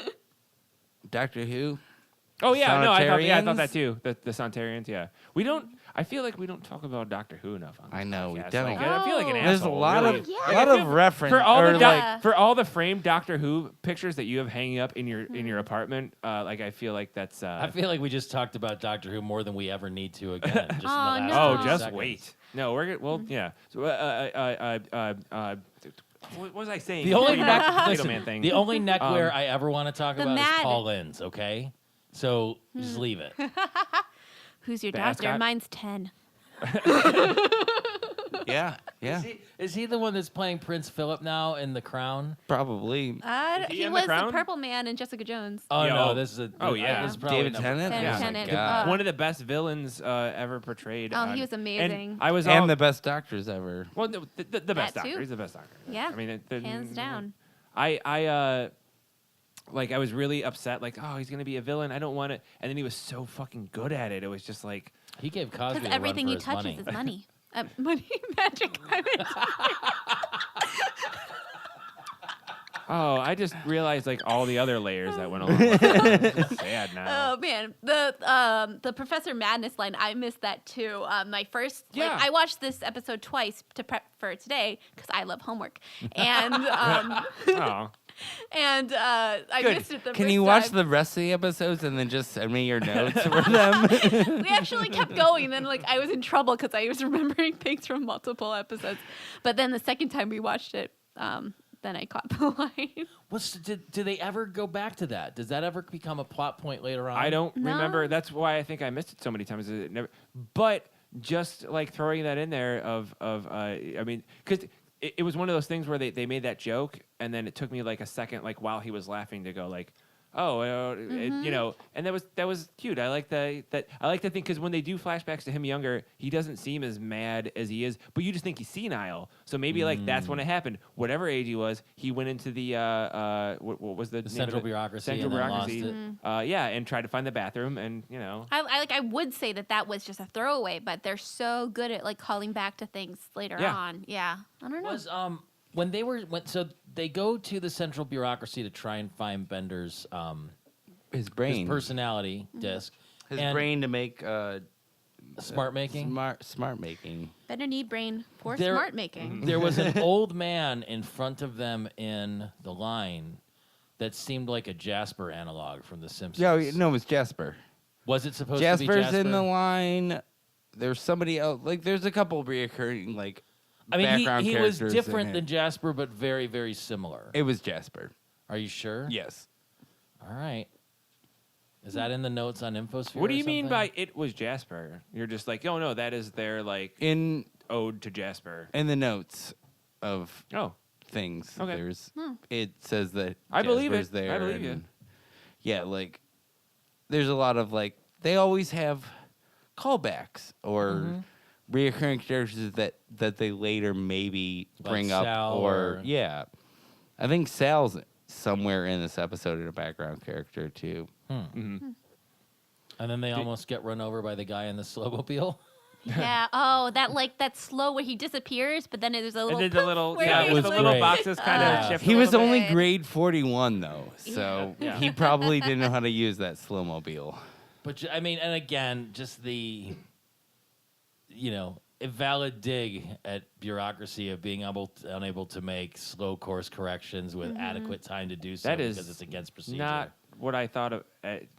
Doctor Who. oh yeah, no, I thought Sanitarians? that too. The Sanitarians, yeah. We don't. I feel like we don't talk about Doctor Who enough on this I know, we podcast. don't. Like, I feel like an Oh. There's a asshole. lot really. of Yeah. lot of reference For all or the like for all the framed Doctor Who pictures that you have hanging up in your apartment, like I feel like that's. I feel like we just talked about Doctor Who more than we ever need to again. Just in the Oh, last no. 30 oh, just seconds. wait. No, we're good. Well, yeah. So, what was I saying? The only before you neck, brought the Potato listen, Man thing. the only neckwear I ever want to talk The about is Mad. Paul Lynde's, okay? So just leave it. Who's your The doctor? ascot? Mine's 10. yeah. Is he the one that's playing Prince Philip now in The Crown? Probably. he He in The was the Crown? Purple Man in Jessica Jones. Oh Yo. no, this is a Oh, yeah. This is probably David number- Tennant. David Oh my Tennant. God. One of the best villains ever portrayed. Oh, on- he was and amazing. I was And all, the best doctors ever. well, the best That too. doctor. He's the best doctor. Yeah, I mean, hands down. I like I was really upset. Like, oh, he's gonna be a villain. I don't want it. And then he was so fucking good at it. It was just like, He gave Cosby Because a everything run he for his touches money. is money. Money, magic. oh, I just realized like all the other layers that went along with it. It's just sad now. Oh man, the Professor Madness line, I missed that too. My first, Yeah. like, I watched this episode twice to prep for today because I love homework, and Oh. and I Good. missed it the Can first you watch time. the rest of the episodes and then just send me your notes for them? We actually kept going. Then like I was in trouble because I was remembering things from multiple episodes. But then the second time we watched it, then I caught the line. Do they ever go back to that? Does that ever become a plot point later on? I don't No. remember. That's why I think I missed it so many times. It never, but just like throwing that in there I mean, because it was one of those things where they made that joke, and then it took me like a second, like while he was laughing, to go like, oh, you know, and that was cute. I like that. I like to think because when they do flashbacks to him younger, he doesn't seem as mad as he is, but you just think he's senile. So maybe like that's when it happened. Whatever age he was, he went into the what was the name of central it? bureaucracy Central and then lost bureaucracy. it. Yeah, and tried to find the bathroom, and you know. I would say that was just a throwaway, but they're so good at like calling back to things later Yeah. on. Yeah, I don't know. Was when they go to the central bureaucracy to try and find Bender's His brain. his personality disc, His and brain to make smart making. smart making. Better need brain for There- smart making. There was an old man in front of them in the line that seemed like a Jasper analog from The Simpsons. Yeah, no, it was Jasper. Was it supposed to be Jasper's Jasper? in the line. There's somebody else. Like, there's a couple reoccurring like. I mean, background he was characters in different it. than Jasper, but very, very similar. It was Jasper. Are you sure? Yes. All right. Is that in the notes on Infosphere? What do or you mean something? by it was Jasper? You're just like, oh no, that is their like. In ode to Jasper. In the notes of Oh, things, Okay. there's it says that I believe Jasper's it. there. I believe you. and, yeah, like there's a lot of like they always have callbacks or reoccurring characters that they later maybe Like bring up Sal or or- yeah. I think Sal's somewhere in this episode in a background character too. And then they almost get run over by the guy in the slowmobile. Yeah. Oh, that slow where he disappears, but then there's a little. And then the poof little, where yeah, he's was the like- little great. boxes kind of shift. He a was little only bit. grade 41 though, so Yeah. he probably didn't know how to use that slowmobile. But I mean, and again, just the, a valid dig at bureaucracy of being unable to make slow course corrections with adequate time to do so That is because it's against procedure. not what I thought of.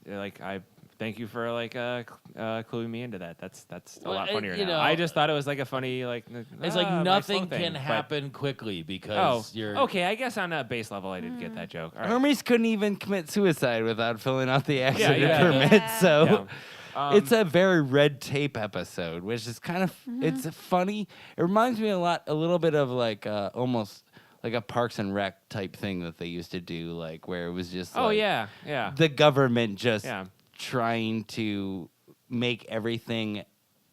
Like I thank you for like cluing me into that. That's a Well, lot funnier you now. know, I just thought it was like a funny like. It's like my nothing slow thing, can but- happen quickly Oh, because you're okay. I guess on a base level, I didn't get that joke. All right. Hermes couldn't even commit suicide without filling out the accident yeah. permit, Yeah. so Yeah. it's a very red tape episode, which is kind of it's funny. It reminds me a little bit of like almost like a Parks and Rec type thing that they used to do, like where it was just Oh like, yeah. the government just Yeah. trying to make everything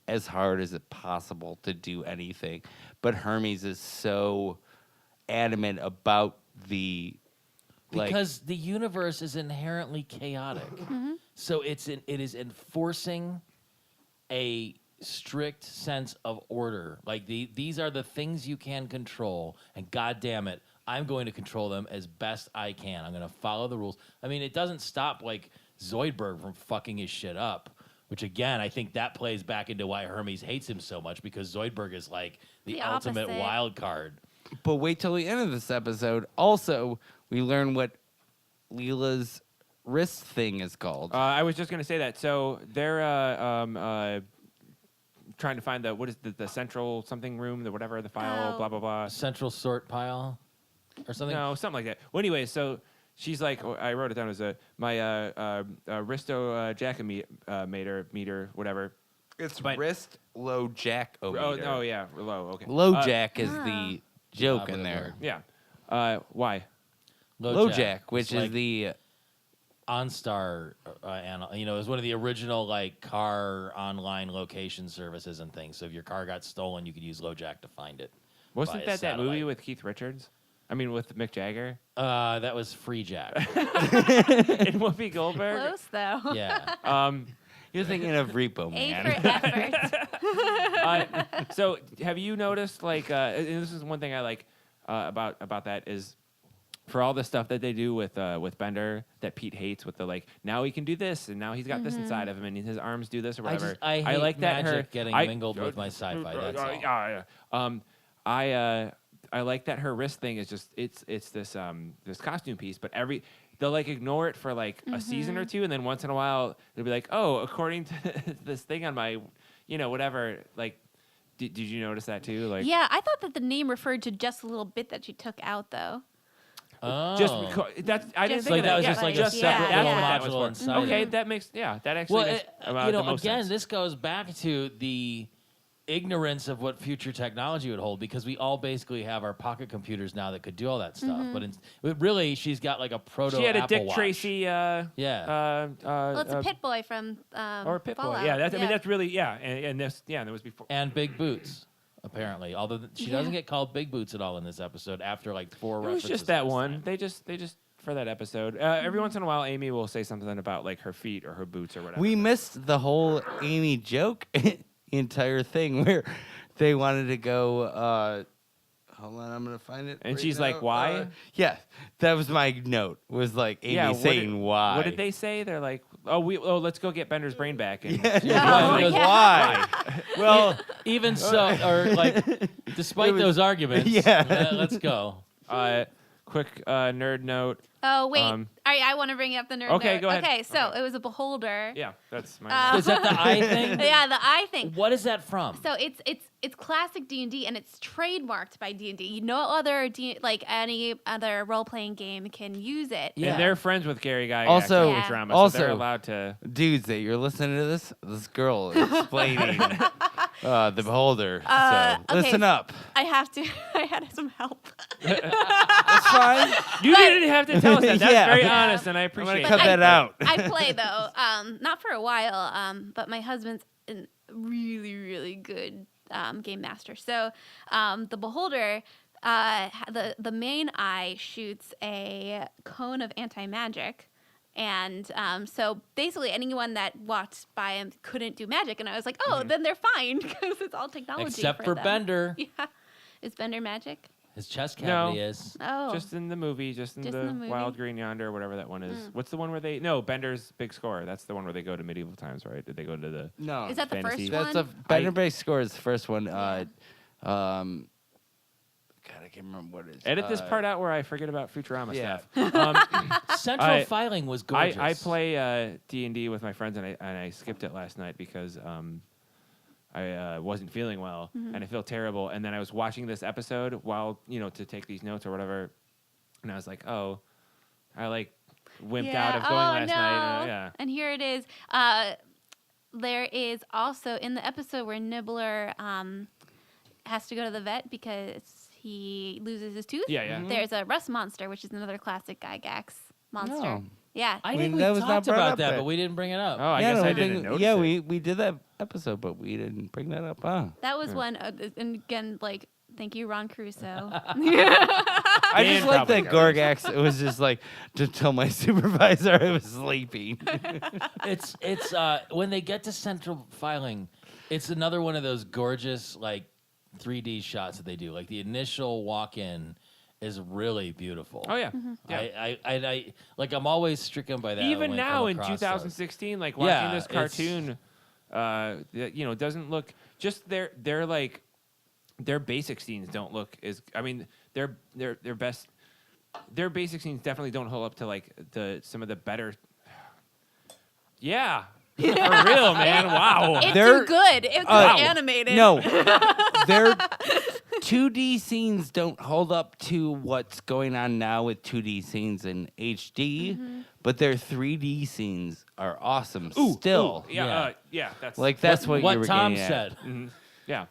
as hard as it possible to do anything, but Hermes is so adamant about the like, because the universe is inherently chaotic. So it is enforcing a strict sense of order. Like these are the things you can control, and God damn it, I'm going to control them as best I can. I'm going to follow the rules. I mean, it doesn't stop like Zoidberg from fucking his shit up. Which again, I think that plays back into why Hermes hates him so much, because Zoidberg is like the ultimate opposite. wild card. but wait till the end of this episode. Also, we learn what Leela's wrist thing is called. I was just gonna say that. So they're trying to find what is the central something room, the whatever the file, Oh. blah blah blah. Central sort pile or something. No, something like that. Well, anyway, so she's like, I wrote it down as my Risto meter, whatever. It's but- wrist low jack Oh, oh yeah, low. Okay. Low jack is the joke in Operative there. word. Yeah. Why? Low jack, which It's is like the OnStar, it was one of the original like car online location services and things. So if your car got stolen, you could use LoJack to find it. Wasn't via that movie satellite. with Keith Richards? I mean, with Mick Jagger That was Free Jack. and Whoopi Goldberg. Close though. Yeah. you're thinking of Repo A Man. for effort. So have you noticed like and this is one thing I like about that is for all the stuff that they do with Bender that Pete hates with the like now he can do this and now he's got this inside of him and his arms do this or whatever. I hate like that magic getting mingled with my sci-fi. That's all. I like that her wrist thing is just it's this this costume piece, but they'll like ignore it for like a season or two, and then once in a while they'll be like, oh, according to this thing on my, whatever. Like, did you notice that too? Like, Yeah, I thought that the name referred to just a little bit that she took out though. Oh. just because that's I didn't Just think like of that was Yeah, just like a just separate yeah, little yeah. that's what that module was for. inside. Okay, it. that makes that actually makes the most again, sense. this goes back to the ignorance of what future technology would hold, because we all basically have our pocket computers now that could do all that stuff. But really, she's got like a proto. She had a Apple Dick Watch. Tracy. Yeah. Well, it's a Pit Boy from or a Pit Boy. Fallout. Yeah, I mean that's really and this and there was before. And Big Boots, apparently. Although she doesn't get called Big Boots at all in this episode after like 4 It was references. just that this one. time. They just for that episode. Every once in a while, Amy will say something about like her feet or her boots or whatever. We missed the whole Amy joke entire thing where they wanted to go. Hold on, I'm gonna find it. And right she's now. like, "Why?" Yeah, that was my note. Was like Amy saying why. What did they say? They're like, let's go get Bender's brain back. And Yeah, She goes, why? Well, Even so, or like, despite was- those arguments, Yeah. let's go. quick nerd note. Oh wait, all right. I want to bring up the nerd. Okay, note. go ahead. Okay, so Okay. it was a beholder. Yeah, that's my. Is that the eye thing? Yeah, the eye thing. What is that from? So it's classic D&D, and it's trademarked by D&D. No other like any other role playing game can use it. Yeah. And they're friends with Gary Gygax. Also- and Yeah. Futurama, also- so they're allowed to. Dudes, that you're listening to this girl is explaining the beholder. Okay. So listen up. I have to. I had some help. That's fine. You didn't have to tell us that. That's Yeah. very Yeah. honest, and I appreciate cut it. that out. I play though, not for a while, but my husband's a really, really good game master. So the beholder, the main eye shoots a cone of anti-magic. And so basically anyone that walked by him couldn't do magic. And I was like, oh, then they're fine because it's all technology. Except for them. Bender. Yeah. Is Bender magic? His chest cavity No. is. Oh. Just in the movie, just in Just the, in the movie? Wild Green Yonder, whatever that one is. What's the one where they? No, Bender's Big Score. That's the one where they go to medieval times, right? Did they go to the? No. Is that the Fantasy. first That's one? a Better Base Score is the first one. God, I can't remember what it is. Edit this part out where I forget about Futurama yeah. stuff. Central filing was gorgeous. I play D&D with my friends, and I skipped it last night because I wasn't feeling well, and I feel terrible. And then I was watching this episode while to take these notes or whatever, and I was like, oh, I wimped out of going last night. Yeah. And here it is. There is also in the episode where Nibbler has to go to the vet because he loses his tooth. Yeah, yeah. There's a rust monster, which is another classic Gygax monster. No. Yeah. I I think mean, we that was not talked brought about up that, there. but we didn't bring it up. Oh, I guess I didn't notice Yeah, it. we did that episode, but we didn't bring that up. Huh? That was one. And again, thank you, Ron Caruso. I Dan just like that probably Gorgax. It was just like to tell my supervisor I was sleeping. It's when they get to central filing, it's another one of those gorgeous 3D shots that they do. Like the initial walk in is really beautiful. Oh yeah. I I'm always stricken by that. Even when I now come in across those. 2016, watching Yeah, this cartoon, doesn't look just their basic scenes don't look as. I mean, their best. Their basic scenes definitely don't hold up to some of the better. Yeah, for real, man. Wow. It's They're- too good. It's Wow. animated. No, their 2D scenes don't hold up to what's going on now with 2D scenes in HD, but their 3D scenes are awesome still. Yeah. That's That's what you what were Tom getting at. said. yeah.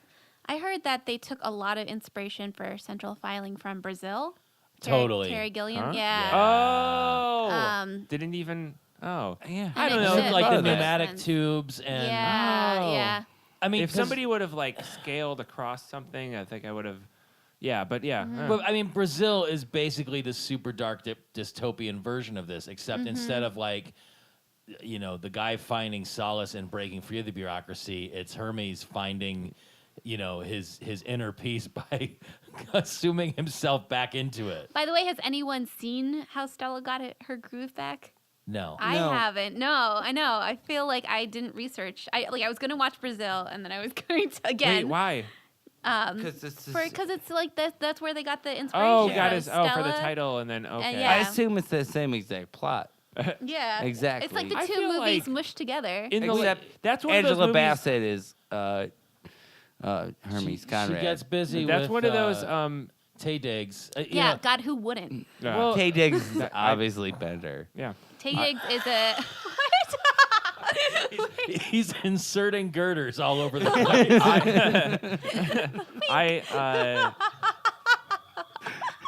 I heard that they took a lot of inspiration for central filing from Brazil. Totally. Terry Gilliam. Huh? Yeah. Oh. Didn't even. Oh. Yeah. I don't It know. should. Like the Makes pneumatic sense. tubes and Yeah. Oh. Yeah. I mean, If 'cause- somebody would have scaled across something, I think I would have. Yeah, but yeah. But I mean, Brazil is basically the super dark dystopian version of this, except instead of the guy finding solace and breaking free of the bureaucracy, it's Hermes finding, his inner peace by assuming himself back into it. By the way, has anyone seen how Stella got her groove back? No. I No. haven't. No, I know. I feel like I didn't research. I was going to watch Brazil, and then I was going to again. Wait, why? Because Because it's that's where they got the inspiration. Oh, from got his. Oh, for the Stella. title, and then okay. yeah. I assume it's the same exact plot. Yeah, Exactly. It's like the I two feel movies like mushed together. In the Except that's one Angela of those movies. Bassett is Hermes She Conrad. gets busy That's with one of those. Tay Diggs. Yeah, God, who wouldn't? Well, Tay Diggs is obviously better. Yeah. Tay Diggs is a. he's inserting girders all over the place.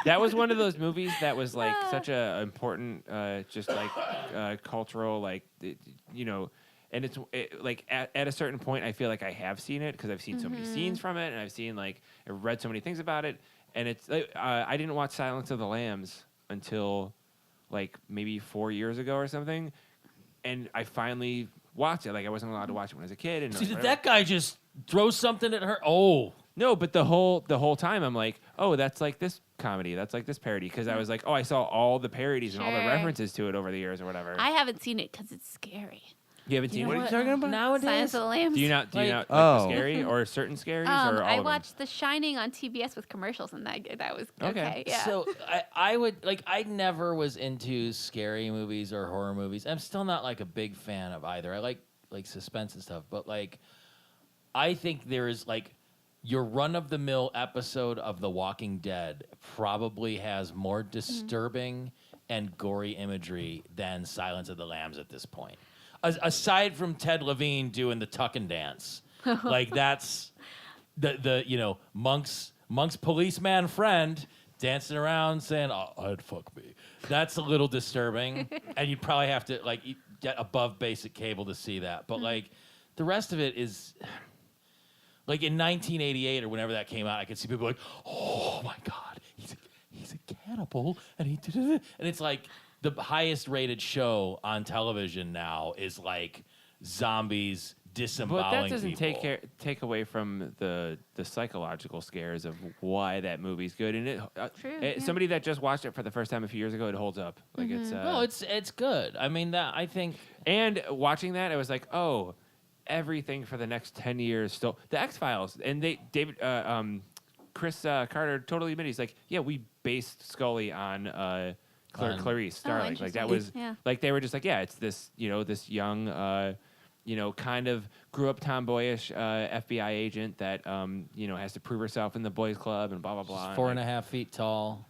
That was one of those movies that was such a important, cultural, and it's at a certain point, I feel like I have seen it because I've seen so many scenes from it, and I've seen I've read so many things about it, and it's I didn't watch Silence of the Lambs until maybe 4 years ago or something, and I finally watched it. I wasn't allowed to watch it when I was a kid. And See, did that guy just throw something at her? Oh. No, but the whole time I'm like, oh, that's this comedy, that's this parody, because I was I saw all the parodies and all the Sure. references to it over the years or whatever. I haven't seen it because it's scary. You haven't seen What it? are you talking about? Silence Nowadays, of the Lambs. Do you not like Oh. the scary or certain scaries or all I of them? watched The Shining on TBS with commercials, and that was Okay. okay. Yeah. So I would like I never was into scary movies or horror movies. I'm still not like a big fan of either. I like suspense and stuff, but like I think there is like your run-of-the-mill episode of The Walking Dead probably has more disturbing and gory imagery than Silence of the Lambs at this point. Aside from Ted Levine doing the tucking dance, like that's the Monk's policeman friend dancing around saying, "Oh, I'd fuck me." That's a little disturbing, and you'd probably have to like get above basic cable to see that. But like the rest of it is like in 1988 or whenever that came out, I could see people like, "Oh my god, he's a cannibal," and he did it, and it's like. The highest rated show on television now is like zombies disemboweling But that doesn't people. take away from the psychological scares of why that movie's good. And True, yeah. somebody that just watched it for the first time a few years ago, it holds up. Like It's good. I mean that I think and watching that, I was like, oh, everything for the next 10 years still the X-Files and Chris Carter totally admitted he's like, yeah, we based Scully on. Clarice Starling, like that was like they were just like, yeah, it's this this young kind of grew up tomboyish FBI agent that has to prove herself in the boys club and blah blah blah. she's 4.5 feet tall,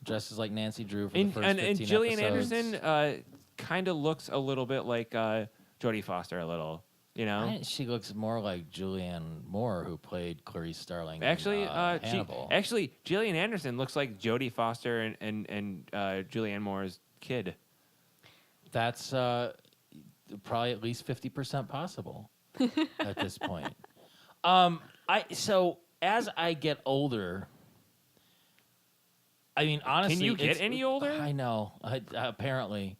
dresses like Nancy Drew for and, the first and 15 Gillian episodes. Anderson kind of looks a little bit like Jodie Foster a little. She looks more like Julianne Moore, who played Clarice Starling. Actually, in, Hannibal. Gillian Anderson looks like Jodie Foster and Julianne Moore's kid. That's probably at least 50% possible at this point. So as I get older, I mean, honestly, can you get any older? I know. Apparently.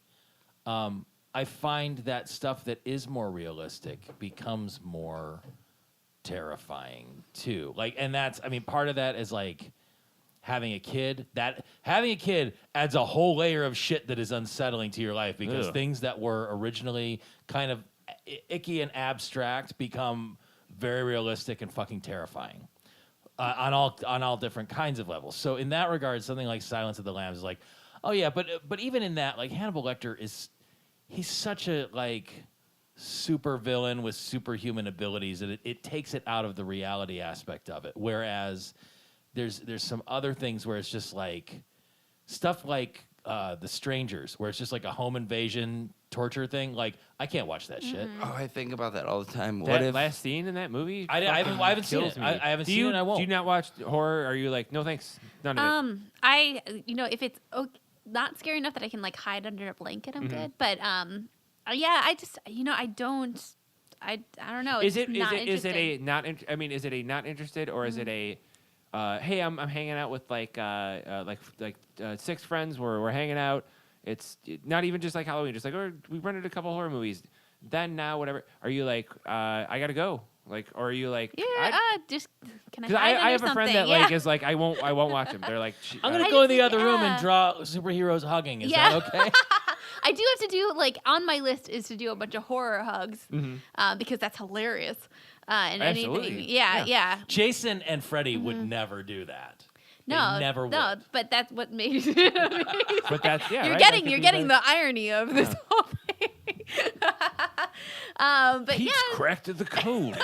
I find that stuff that is more realistic becomes more terrifying too. Like, and that's, I mean, part of that is like having a kid. That having a kid adds a whole layer of shit that is unsettling to your life because things that were originally kind of icky and abstract become very realistic and fucking terrifying on all different kinds of levels. So in that regard, something like Silence of the Lambs is like, oh yeah, but even in that, like Hannibal Lecter he's such a like super villain with superhuman abilities that it takes it out of the reality aspect of it. Whereas there's some other things where it's just like stuff like The Strangers, where it's just like a home invasion torture thing. Like I can't watch that shit. Oh, I think about that all the time. That What if last scene in that movie? I haven't seen kills it. me. I haven't seen it. And I won't. Do you not watch horror? Are you like, no thanks, none of it? If it's not scary enough that I can like hide under a blanket, I'm good. But yeah, I just I don't know. Is It's it not is it a interesting. not? Is it a not interested or is it a? Hey, I'm hanging out with like 6 friends. We're hanging out. It's not even just like Halloween. Just like we rented a couple horror movies. Then now whatever. Are you like I gotta go? Like, or are you like? Yeah, just can I Because hide I under have a friend something? that Yeah. like is like I won't watch them. They're like I'm gonna I go in just the think, other room and draw superheroes hugging. Is that okay? I do have to do like on my list is to do a bunch of horror hugs because that's hilarious. And Absolutely. anything, yeah. Jason and Freddy would never do that. No, They never would. no, but that's what made. But that's you're right? getting That you're could be getting the- the irony of this whole thing. But He's yeah, cracked the code.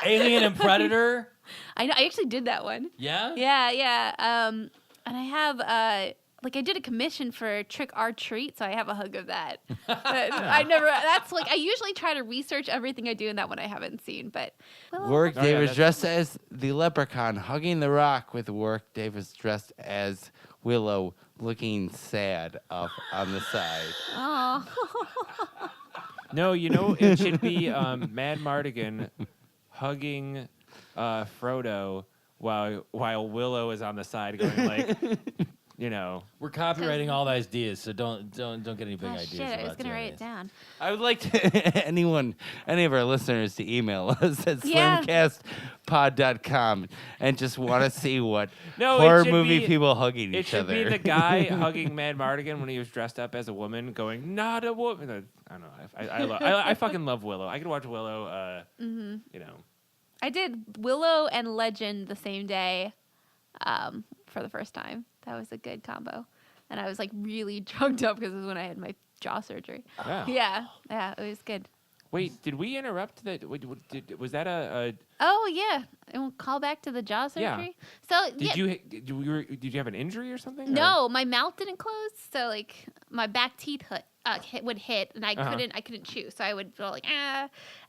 Alien and Predator. I know. I actually did that one. Yeah. Yeah. And I have like I did a commission for Trick or Treat, so I have a hug of that. But I never. That's like I usually try to research everything I do in that one I haven't seen. But Warwick Oh, yeah, Davis that's- dressed as the leprechaun hugging the rock with Warwick Davis dressed as Willow looking sad up on the side. oh, No, it should be Mad Mardigan hugging Frodo while Willow is on the side going like, you know. We're copywriting all the ideas, so don't get any big Oh, ideas. shit, I was about gonna doing write it this. down. I would like to any of our listeners to email us at Yeah. slurmcastpod.com and just want to see what No, it horror should movie be- people hugging It each should other. be the guy hugging Mad Mardigan when he was dressed up as a woman, going, "Not a woman." I don't know. I fucking love Willow. I could watch Willow. You know. I did Willow and Legend the same day for the first time. That was a good combo. And I was like really drugged up because it was when I had my jaw surgery. Yeah. Yeah, it was good. Wait, did we interrupt that? Was that a Oh yeah, and we'll call back to the jaw Yeah. surgery. So did yeah, you have an injury or something? or- no, my mouth didn't close, so like my back teeth would hit, and I Uh-huh. couldn't chew, so I would feel like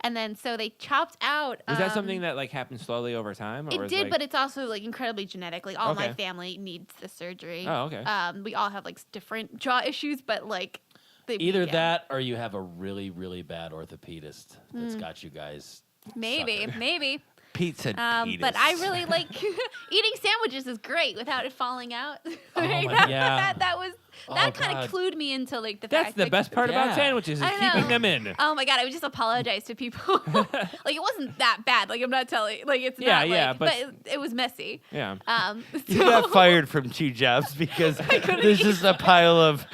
and then so they chopped out. Was that something that like happened slowly over time? Or It was, did, like- but it's also like incredibly genetic. Like all my Okay. family needs the surgery. Oh, okay. We all have like different jaw issues, but like Either yeah. that or you have a really, really bad orthopedist that's got you guys. Maybe, suckered. maybe. Pete said penis. But I really like eating sandwiches is great without it falling out. Oh Right? my- that, yeah. that was Oh, that kind God. of clued me into like the That's fact the like, best part Yeah. about sandwiches is I keeping know. them in. Oh my god! I would just apologize to people. Like it wasn't that bad. Like I'm not telling. Like it's Yeah, not. yeah, like, but- it was messy. Yeah. You So got fired from 2 jobs because couldn't there's eat- just a pile of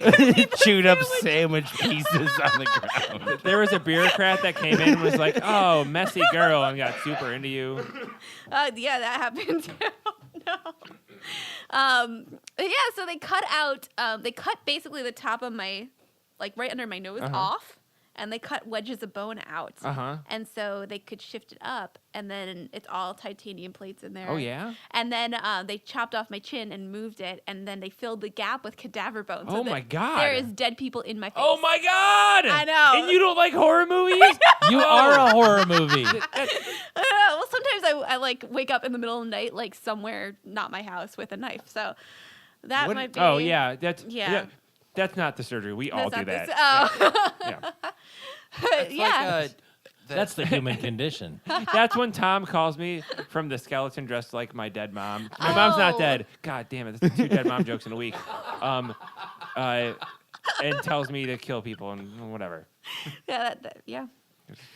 couldn't eat the chewed up sandwich. sandwich pieces on the ground. There was a bureaucrat that came in and was like, "Oh, messy girl," and got super into you. Yeah, that happened. No. Yeah, so they cut out. They cut basically the top of my, like right under my nose off, and they cut wedges of bone out. And so they could shift it up, and then it's all titanium plates in there. Oh yeah. And then they chopped off my chin and moved it, and then they filled the gap with cadaver bones. Oh that my God. There is dead people in my face. Oh my God! I know. And you don't like horror movies? You are a horror movie. Well, sometimes I like wake up in the middle of the night, like somewhere not my house, with a knife. So that What- might be. Oh yeah, Yeah. that's not the surgery. We all That's do not that. this- Oh. Yeah. It's yeah. like That's the human condition. That's when Tom calls me from the skeleton dressed like my dead mom. My mom's not Oh. dead. God damn it, that's 2 dead mom jokes in a week. And tells me to kill people and whatever. Yeah. Yeah.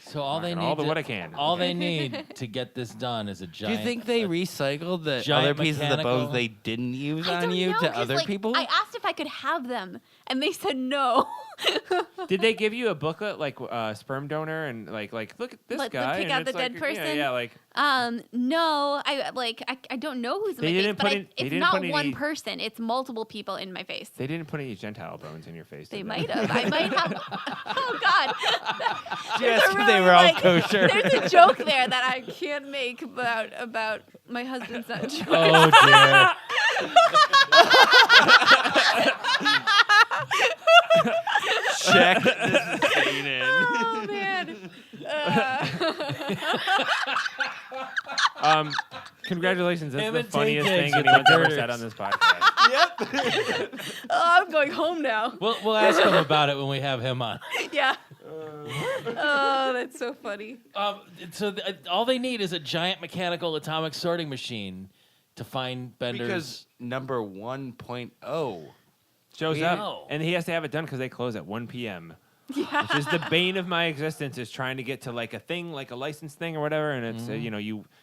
So all they Fucking need, all the what I can. all they need to get this done is a Do giant. you think they recycled the giant other pieces of the mechanical- bones they didn't use I on don't you know, to 'cause, other like, people? I asked if I could have them, and they said no. Did they give you a booklet like sperm donor and like look at this Let them guy pick and out it's the like, dead person? Yeah, like No, I don't know who's in They my face, didn't but put they it's didn't not put one any- person. It's multiple people in my face. they didn't put any Gentile bones in your face. They did might have. I might have. Oh God. Yes, There's a they really, were all like, kosher. There's a joke there that I can't make about my husband's not Jewish. Oh dear. Check this scene in. Oh man. Congratulations, that's Him the and funniest Tay thing Diggs with anyone's the ever girders. said on this podcast. Oh, I'm going home now. We'll ask him about it when we have him on. Yeah. Oh, that's so funny. All they need is a giant mechanical atomic sorting machine to find Bender's. Because number 1.0. Shows Yeah. up and he has to have it done because they close at 1 p.m. Which is the bane of my existence, is trying to get to like a thing, like a license thing or whatever, and it's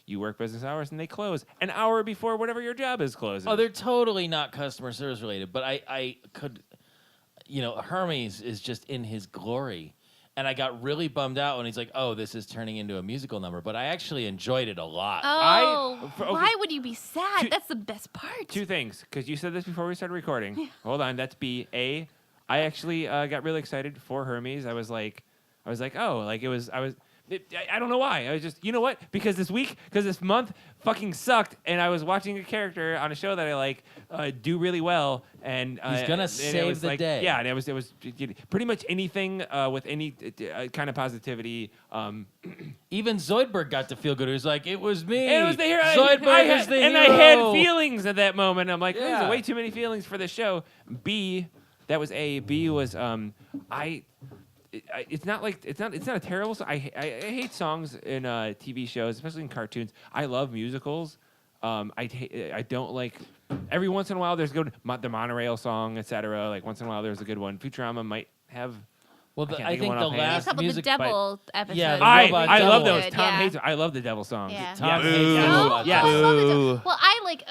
you work business hours and they close an hour before whatever your job is closing. Oh, they're totally not customer service related, but I could, Hermes is just in his glory. And I got really bummed out when he's like, oh, this is turning into a musical number. But I actually enjoyed it a lot. Oh, okay. why would you be sad? Two- That's the best part. 2 things, because you said this before we started recording. Hold on, that's B. A, I actually got really excited for Hermes. I was like, oh, like I don't know why. I was just, you know what? Because this month fucking sucked, and I was watching a character on a show that I like do really well, and He's gonna and save it was the like, day. Yeah, and it was pretty much anything with any kind of positivity. Even Zoidberg got to feel good. He was like, it was me. And it was the hero. Zoidberg is the hero. I had feelings at that moment. I'm like, Yeah. there's way too many feelings for this show. B, that was A. B was it's not a terrible song. I hate songs in TV shows, especially in cartoons. I love musicals. I don't like. Every once in a while, there's good the monorail song, etc. Like once in a while, there's a good one. Futurama might have. Well, can't I think of think one the offhand. a last couple of the music Devil episodes. Yeah, the were Robot I love Devil. those. Tom yeah. hates. I love the Devil songs. Yeah. Tom Yes. hates Yes. Robot Yes. Devil. I love the Boo. Devil. Well, I like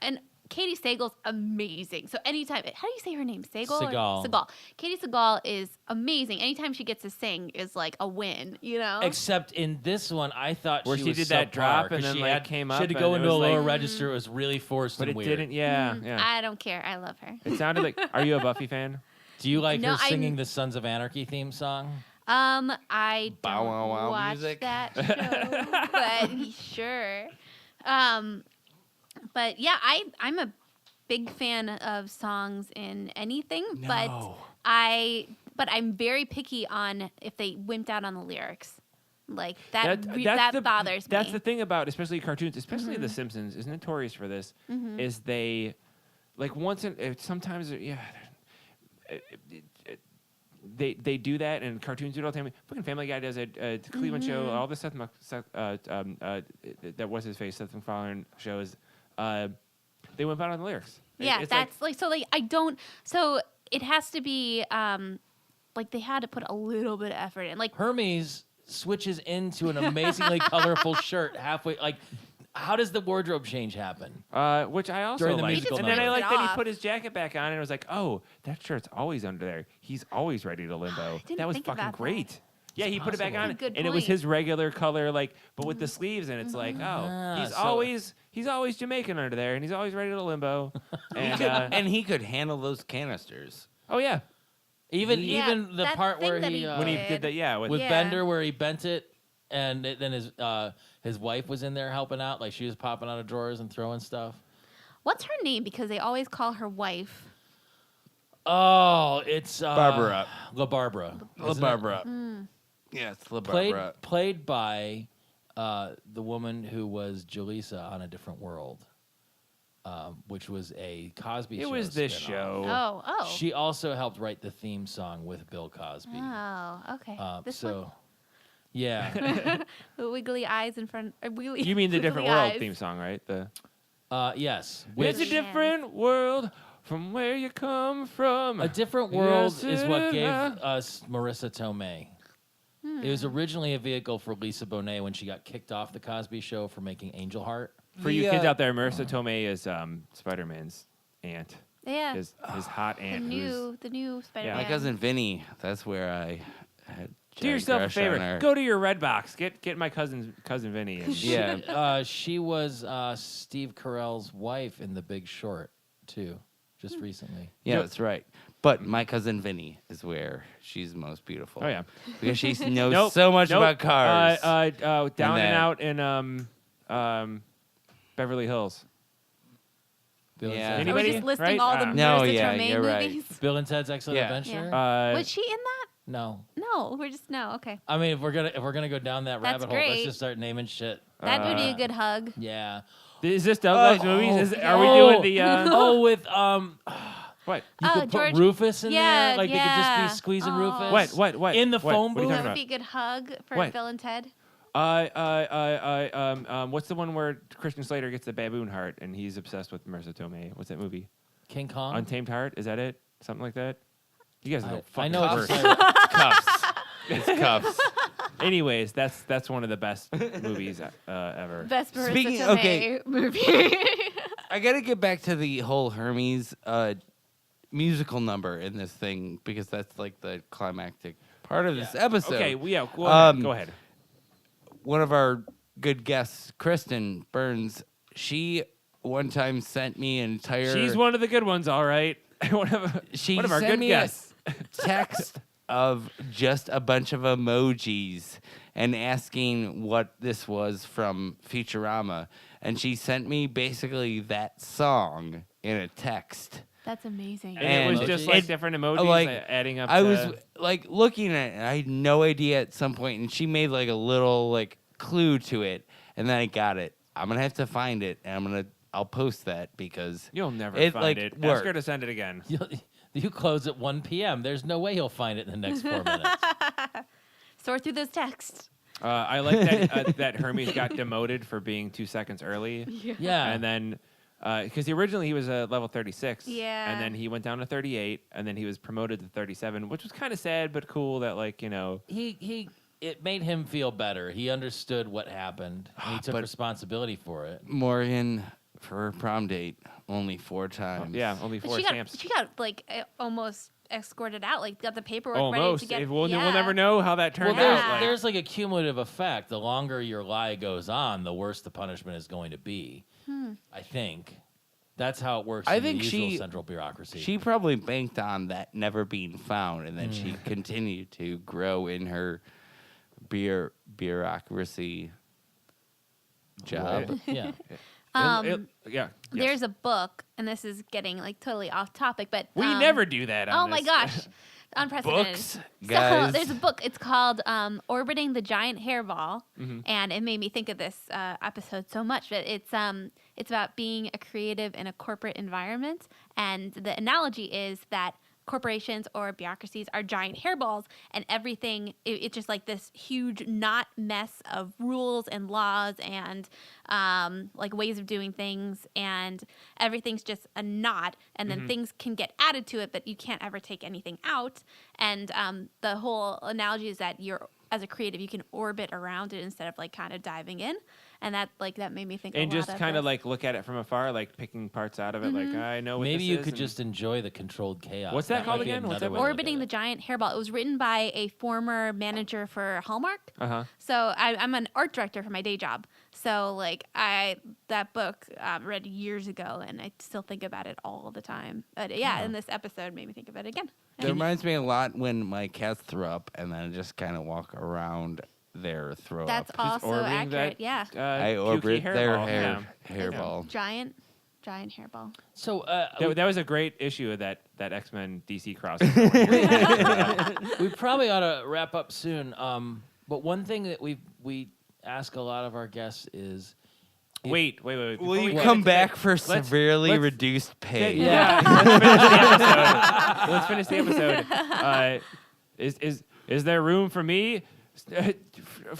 and Katie Saigel's amazing. So anytime, how do you say her name? Segal? Segal. Segal. Katie Segal is amazing. Anytime she gets to sing is like a win, you know? Except in this one, I thought Where she she was did that subpar, drop and 'cause then, she like, had, came She up had to and go it into a was, lower like- register. It was really forced But and it weird. didn't. Yeah, yeah. I don't care. I love her. It sounded like. Are you a Buffy fan? Do you like No, her singing I'm- the Sons of Anarchy theme song? I Bow don't wow wow watch music. that show, but sure. But yeah, I'm a big fan of songs in anything, No. but I'm very picky on if they wimped out on the lyrics. Like that bothers me. That's the thing about especially cartoons, especially The Simpsons is notorious for this. Is they like sometimes they do that and cartoons do it all the time. Fucking Family Guy does it. Cleveland Show, all the that was his face Seth MacFarlane shows. They went out on the lyrics. Yeah, It's that's so I don't. So it has to be like they had to put a little bit of effort in. Like Hermes switches into an amazingly colorful shirt halfway. Like, how does the wardrobe change happen? Which I also During the liked. musical And then I number. like that he Off. put his jacket back on and it was like, oh, that shirt's always under there. He's always ready to limbo. didn't That was think fucking about that. great. Yeah, he put it back possible. on, That's a good and it was point. his regular color, like, but with the sleeves, and it's like, oh, he's always Jamaican under there, and he's always ready to limbo. And And he could handle those canisters. oh yeah, Even Yeah, the that part thing where that he he when he did that, yeah, with Yeah. Bender, where he bent it, and then his wife was in there helping out, like she was popping out of drawers and throwing stuff. what's her name? Because they always call her wife. Oh, it's Barbara. La Barbara. La isn't it? Barbara. Yeah, it's La Barbara. Played by the woman who was Jaleesa on A Different World, which was a Cosby it Show was this spin-off. show. Oh. She also helped write the theme song with Bill Cosby. Oh, okay. This one. Yeah. The wiggly eyes in front. Wiggly, You mean the wiggly Different World eyes. theme song, right? The Yes. it's a Which, different world from where you come from. A Different World Yes, is what gave it- us Marissa Tomei. It was originally a vehicle for Lisa Bonet when she got kicked off the Cosby Show for making Angel Heart. For you kids out there, Marissa Tomei is Spider-Man's aunt. Yeah. His hot the aunt. who's new Spider-Man. My cousin Vinny, that's where I had do yourself a crush on favor. her. Go to your Redbox. Get my cousin Vinny. And Yeah. She was Steve Carell's wife in The Big Short, too, just recently. Yeah, Yep. that's right. But my cousin Vinny is where she's most beautiful. Oh yeah. Because she knows Nope, so much nope. about cars. Down and that- out in Beverly Hills. Bill, Yeah. and, Are we Anybody? just listing Right? all the No, Marissa yeah, Tomei you're right. movies? Bill and Ted's Excellent Yeah. Adventure? Was she in that? No. No, we're just no. Okay, I mean, if we're gonna go down that That's rabbit hole, let's great. just start naming shit. that would be a good hug. Yeah. Is this Douglas movies? Are we Oh. doing the Oh, with what? you Oh, could George- put Rufus in yeah, there, like they could yeah. just be squeezing Oh. Rufus. What? In the What? phone What are you booth? talking That would about? be a good hug for What? Bill and Ted. What's the one where Christian Slater gets the baboon heart and he's obsessed with Marissa Tomei? What's that movie? King Kong. Untamed Heart? Is that it? Something like that? You guys know I fucking know verse. it's Cuffs. It's cuffs. Anyways, that's one of the best movies ever. Best Marissa Speaking- Tomei okay. movie. I got to get back to the whole Hermes musical number in this thing because that's like the climactic part of this episode. Okay, well, go ahead. One of our good guests, Kristen Burns, she one time sent me an entire. She's one of the good ones, all right. one of our sent good me guests. a text of just a bunch of emojis and asking what this was from Futurama. And she sent me basically that song in a text. That's amazing. And it was And just it- like different emojis like, adding up. I to, was like looking at it, and I had no idea at some point, and she made like a little like clue to it, and then I got it. I'm gonna have to find it, and I'll post that because You'll never it, find like, it. Ask worked. her to send it again. You close at 1 p.m. There's no way he'll find it in the next 4 minutes. Sort through those texts. I like that that Hermes got demoted for being 2 seconds early. Yeah. And then, because originally he was a level 36. Yeah. And then he went down to 38, and then he was promoted to 37, which was kind of sad but cool that, like, It made him feel better. He understood what happened, and he took But- responsibility for it. Morgan, for her prom date, only 4 times. Yeah, only But 4 she stamps. got like almost escorted out. Like got the paperwork ready Almost. to get. We'll yeah. never know how that turned Well, out. Yeah. Like, there's like a cumulative effect. The longer your lie goes on, the worse the punishment is going to be. I think that's how it works. I in think the usual she- central bureaucracy. She probably banked on that never being found, and then she continued to grow in her bureaucracy job. yeah. yeah. Yes. There's a book, and this is getting like totally off topic, but We never do that on Oh my this. gosh, unprecedented. Books, So guys. there's a book. It's called "Orbiting the Giant Hairball," Mm-hmm. and it made me think of this episode so much. But it's about being a creative in a corporate environment, and the analogy is that corporations or bureaucracies are giant hairballs, and everything it's just like this huge knot mess of rules and laws and like ways of doing things, and everything's just a knot, and then things can get added to it, but you can't ever take anything out. And the whole analogy is that you're, as a creative, you can orbit around it instead of like kind of diving in, and that made me think. And a lot just kind of this. like look at it from afar, like picking parts out of it. Like, I know what Maybe this you is, could and- just enjoy the controlled chaos. What's that called might be again? What's another that way book? to look Orbiting at the it. Giant Hairball. It was written by a former manager for Hallmark. Uh-huh. So I'm an art director for my day job. So like that book read years ago, and I still think about it all the time. But yeah, and this episode made me think of it again. It reminds me a lot when my cats throw up, and then I just kind of walk around their throw That's up. also orbiting accurate. that, Yeah. I pukey orbit their hairball. hairball. Giant hairball. So That was a great issue of that X-Men DC crossover. we probably ought to wrap up soon. But one thing that we ask a lot of our guests is, Wait. Will Before we you get come into back that, for severely let's- reduced pay? Yeah, let's finish the episode. Is there room for me?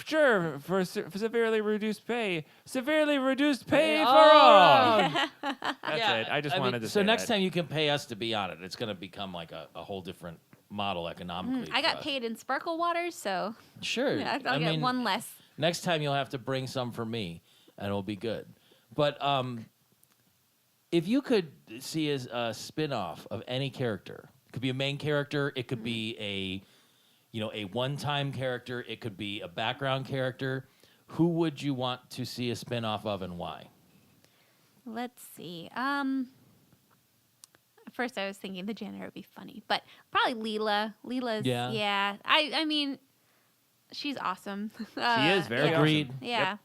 Sure, for severely reduced pay. Severely reduced pay for all. That's it. I just wanted to say So next that. time you can pay us to be on it. It's going to become like a whole different model economically. I for got us. paid in sparkle waters, so Sure. yeah, I'll get one less. Next time you'll have to bring some for me, and it'll be good. But if you could see a spin-off of any character, it could be a main character, it could be a one-time character, it could be a background character, who would you want to see a spin-off of and why? Let's see. First, I was thinking the janitor would be funny, but probably Leela. Leela's, Yeah. I mean, she's awesome. She is very yeah. Agreed. awesome. Yeah, Yep.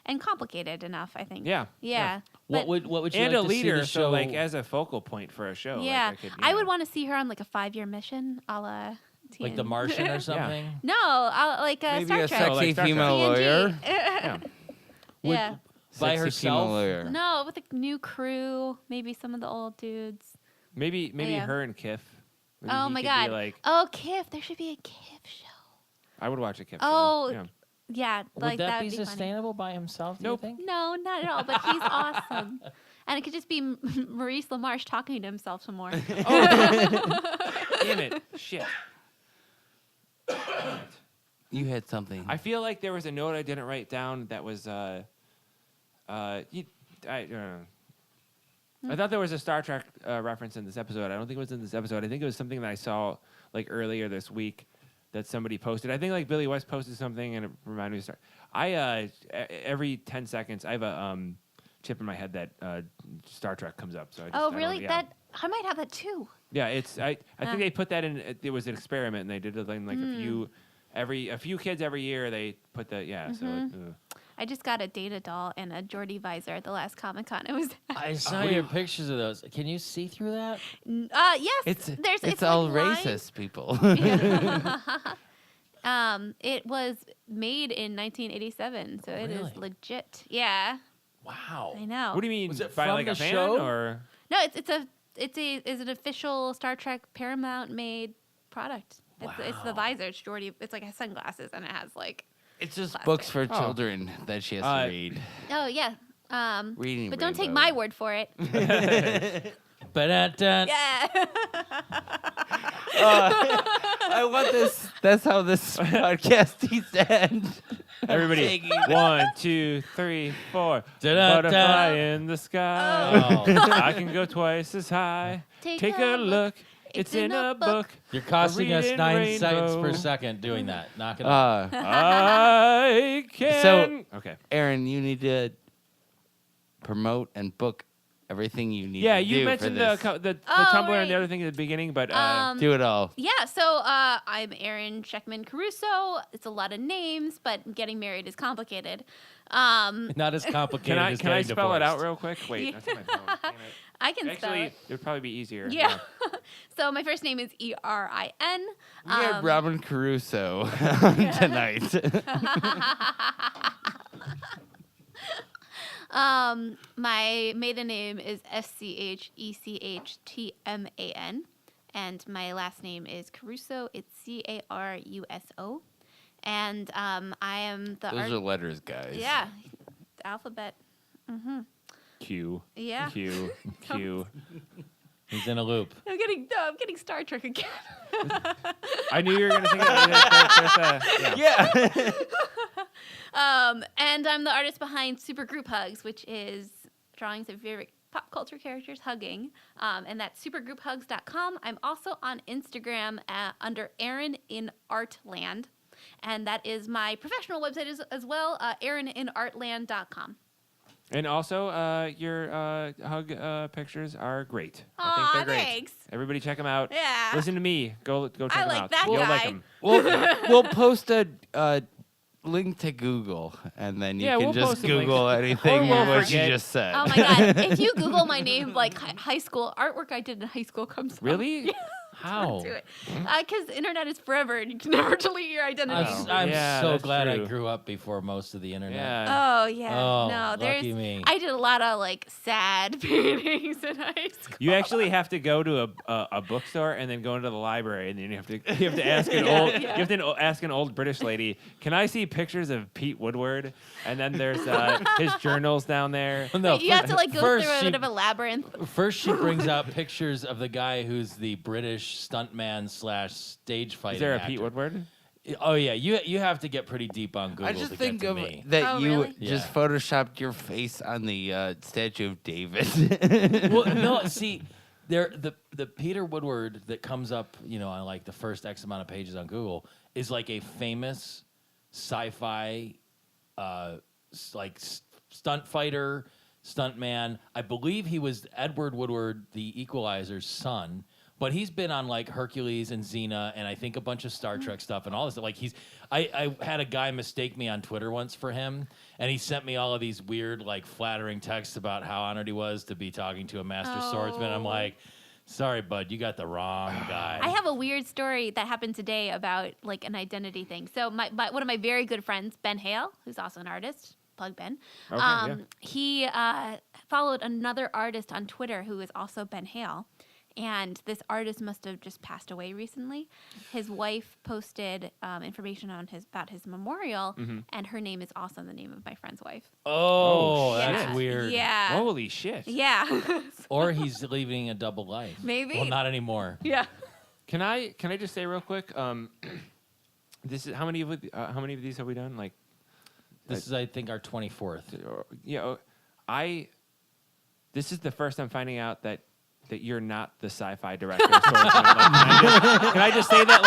and complicated enough, I think. Yeah. Yeah. What But- would you And like a to see leader, the so show? like as a focal point for a show. Yeah, like, I would want to see her on like a 5-year mission, a la like The TN. Martian or something? No, like Maybe Star a Trek. sexy like Star Trek. female TNG. lawyer. Yeah. Yeah. By Sexy herself? female lawyer. No, with a new crew, maybe some of the old dudes. Maybe Yeah. her and Kif. Maybe Oh he my could be God. like, Oh, Kif. There should be a Kif show. I would watch a Kif Oh, show. Yeah. Yeah, Would like that that be would be funny. sustainable by himself, do Nope. you think? No, not at all. But he's awesome. And it could just be Maurice LaMarche talking to himself some more. Damn it. Shit. You had something. I feel like there was a note I didn't write down that was I thought there was a Star Trek reference in this episode. I don't think it was in this episode. I think it was something that I saw like earlier this week that somebody posted. I think like Billy West posted something and it reminded me of Star. Every 10 seconds I have a chip in my head that Star Trek comes up. So I just, Oh, I don't- really? yeah. That I might have that too. Yeah, it's I think they put that in. It was an experiment, and they did it in like a few kids every year. They put the So I just got a Data doll and a Geordie visor at the last Comic-Con. It was I saw your pictures of those. Can you see through that? yes. It's like all lined. racist, people. It was made in 1987, so it Really? is legit. Yeah, Wow. I know. what do you mean? Was it by from like the a fan show? or? No, it's an official Star Trek Paramount made product. It's the Wow. visor. It's Geordie. It's like has sunglasses and it has like It's just Classic. books for children that she has to read. Oh yeah. Reading But don't take Rainbow. my word for it. Ba-da-da. Yeah. I want this. That's how this podcast needs to end. Everybody, Taking- 1, 2, 3, 4. Da-da-da. Butterfly in the sky. Oh. I can go twice as high. Take a look. It's in a book. You're costing us Reading 9 seconds per Rainbow. second doing that. Knock it off. I can. Okay. Aaron, you need to promote and book everything you need Yeah, to you do mentioned for this. the Oh, Tumblr and right. the other thing at the beginning, but Do it all. Yeah, so I'm Erin Schechtman-Caruso. It's a lot of names, but getting married is complicated. Not as complicated as can I getting spell it out divorced. real quick? Wait, Yeah. that's my phone. Damn it. I can spell Actually, it. it would probably be easier. Yeah. So my first name is Erin. We had Robin Caruso tonight. My maiden name is Schechtman, and my last name is Caruso. It's Caruso, and I am the Those are letters, guys. yeah, the alphabet. Q. Yeah. Q. Q. He's in a loop. I'm getting Star Trek again. I knew you were going to think of it. Yeah. And I'm the artist behind Super Group Hugs, which is drawings of favorite pop culture characters hugging. And that's supergrouphugs.com. I'm also on Instagram under Erin in Artland. And that is my professional website as well, erininartland.com. And also, your hug pictures are great. I Aw, think they're great. thanks. Everybody check them out. Yeah. Listen to me. Go check I them like out. that You'll like guy. them. We'll post a link to Google, and then you Yeah, can we'll just post some links. Google anything Or we'll what forget. you just said. Oh my God. If you Google my name, like high school artwork I did in high school comes up. Really? How? Do it. Because the internet is forever and you can never delete your identity. I'm Yeah, so that's glad I true. grew up before most of the internet. Yeah. Oh yeah, Oh, no. There's. lucky me. I did a lot of like sad paintings in high school. You actually have to go to a bookstore and then go into the library, and then you have to ask an ask an old British lady, "Can I see pictures of Pete Woodward?" And then there's his journals down there. No, You have to like go first through a she- bit of a labyrinth. First, she brings out pictures of the guy who's the British stuntman / stage fighting Is there a actor. Pete Woodward? Oh yeah, you have to get pretty deep on Google I just to think get to of me. that Oh, you really? just Yeah. photoshopped your face on the statue of David. Well, no, see, the Peter Woodward that comes up, on like the first X amount of pages on Google is like a famous sci-fi, stunt fighter, stuntman. I believe he was Edward Woodward, the Equalizer's son. But he's been on like Hercules and Xena, and I think a bunch of Star Trek stuff and all this. Like I had a guy mistake me on Twitter once for him, and he sent me all of these weird, like flattering texts about how honored he was to be talking to a master swordsman. I'm Oh. like, sorry, bud, you got the wrong guy. I have a weird story that happened today about like an identity thing. So one of my very good friends, Ben Hale, who's also an artist, plug Ben. Okay, yeah. He followed another artist on Twitter who is also Ben Hale. And this artist must have just passed away recently. His wife posted information about his memorial, and her name is also the name of my friend's wife. oh, Oh, that's Yeah. weird. Yeah. Holy shit! Yeah. Or he's living a double life. Maybe. Well, not anymore. Yeah. Can I just say real quick? This is how many of these have we done? Like, This is, I think, our 24th. This is the first I'm finding out that you're not the sci-fi director. Of can I just say that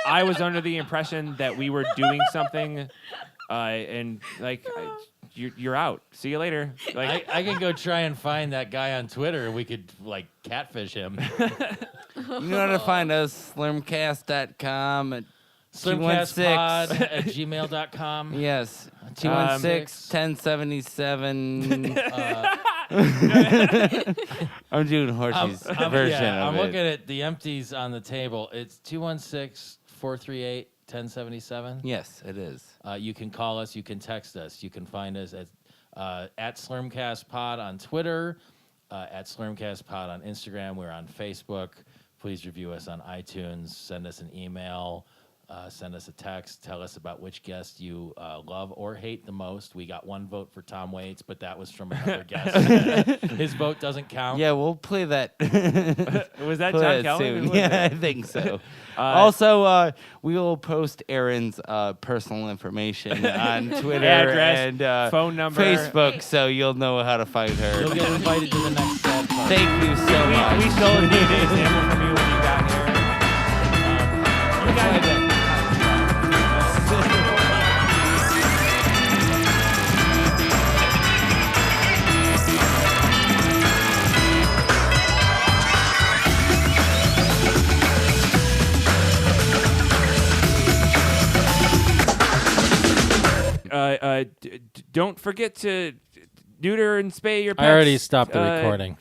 I was under the impression that we were doing something, and you're out. See you later. Like I can go try and find that guy on Twitter. We could like catfish him. You know how to find us, slurmcast.com at Slurmcastpod at gmail.com. Yes, 216-1077. I'm doing Horsey's version of I'm it. looking at the empties on the table. It's 216-438-1077. Yes, it is. You can call us. You can text us. You can find us at SlurmcastPod on Twitter, at SlurmcastPod on Instagram. We're on Facebook. Please review us on iTunes. Send us an email. Send us a text. Tell us about which guest you love or hate the most. We got 1 vote for Tom Waits, but that was from another guest. His vote doesn't count. Yeah, we'll play that. Was that play John that Kelly? soon. Who was Yeah, it? I think so. Also, we will post Erin's personal information on Twitter Address, and phone number. Facebook, so you'll know how to find her. You'll get invited to the next set. Thank you so much. We stole a DNA sample from you when you got here. You got it. Don't forget to neuter and spay your pets. I already stopped the recording.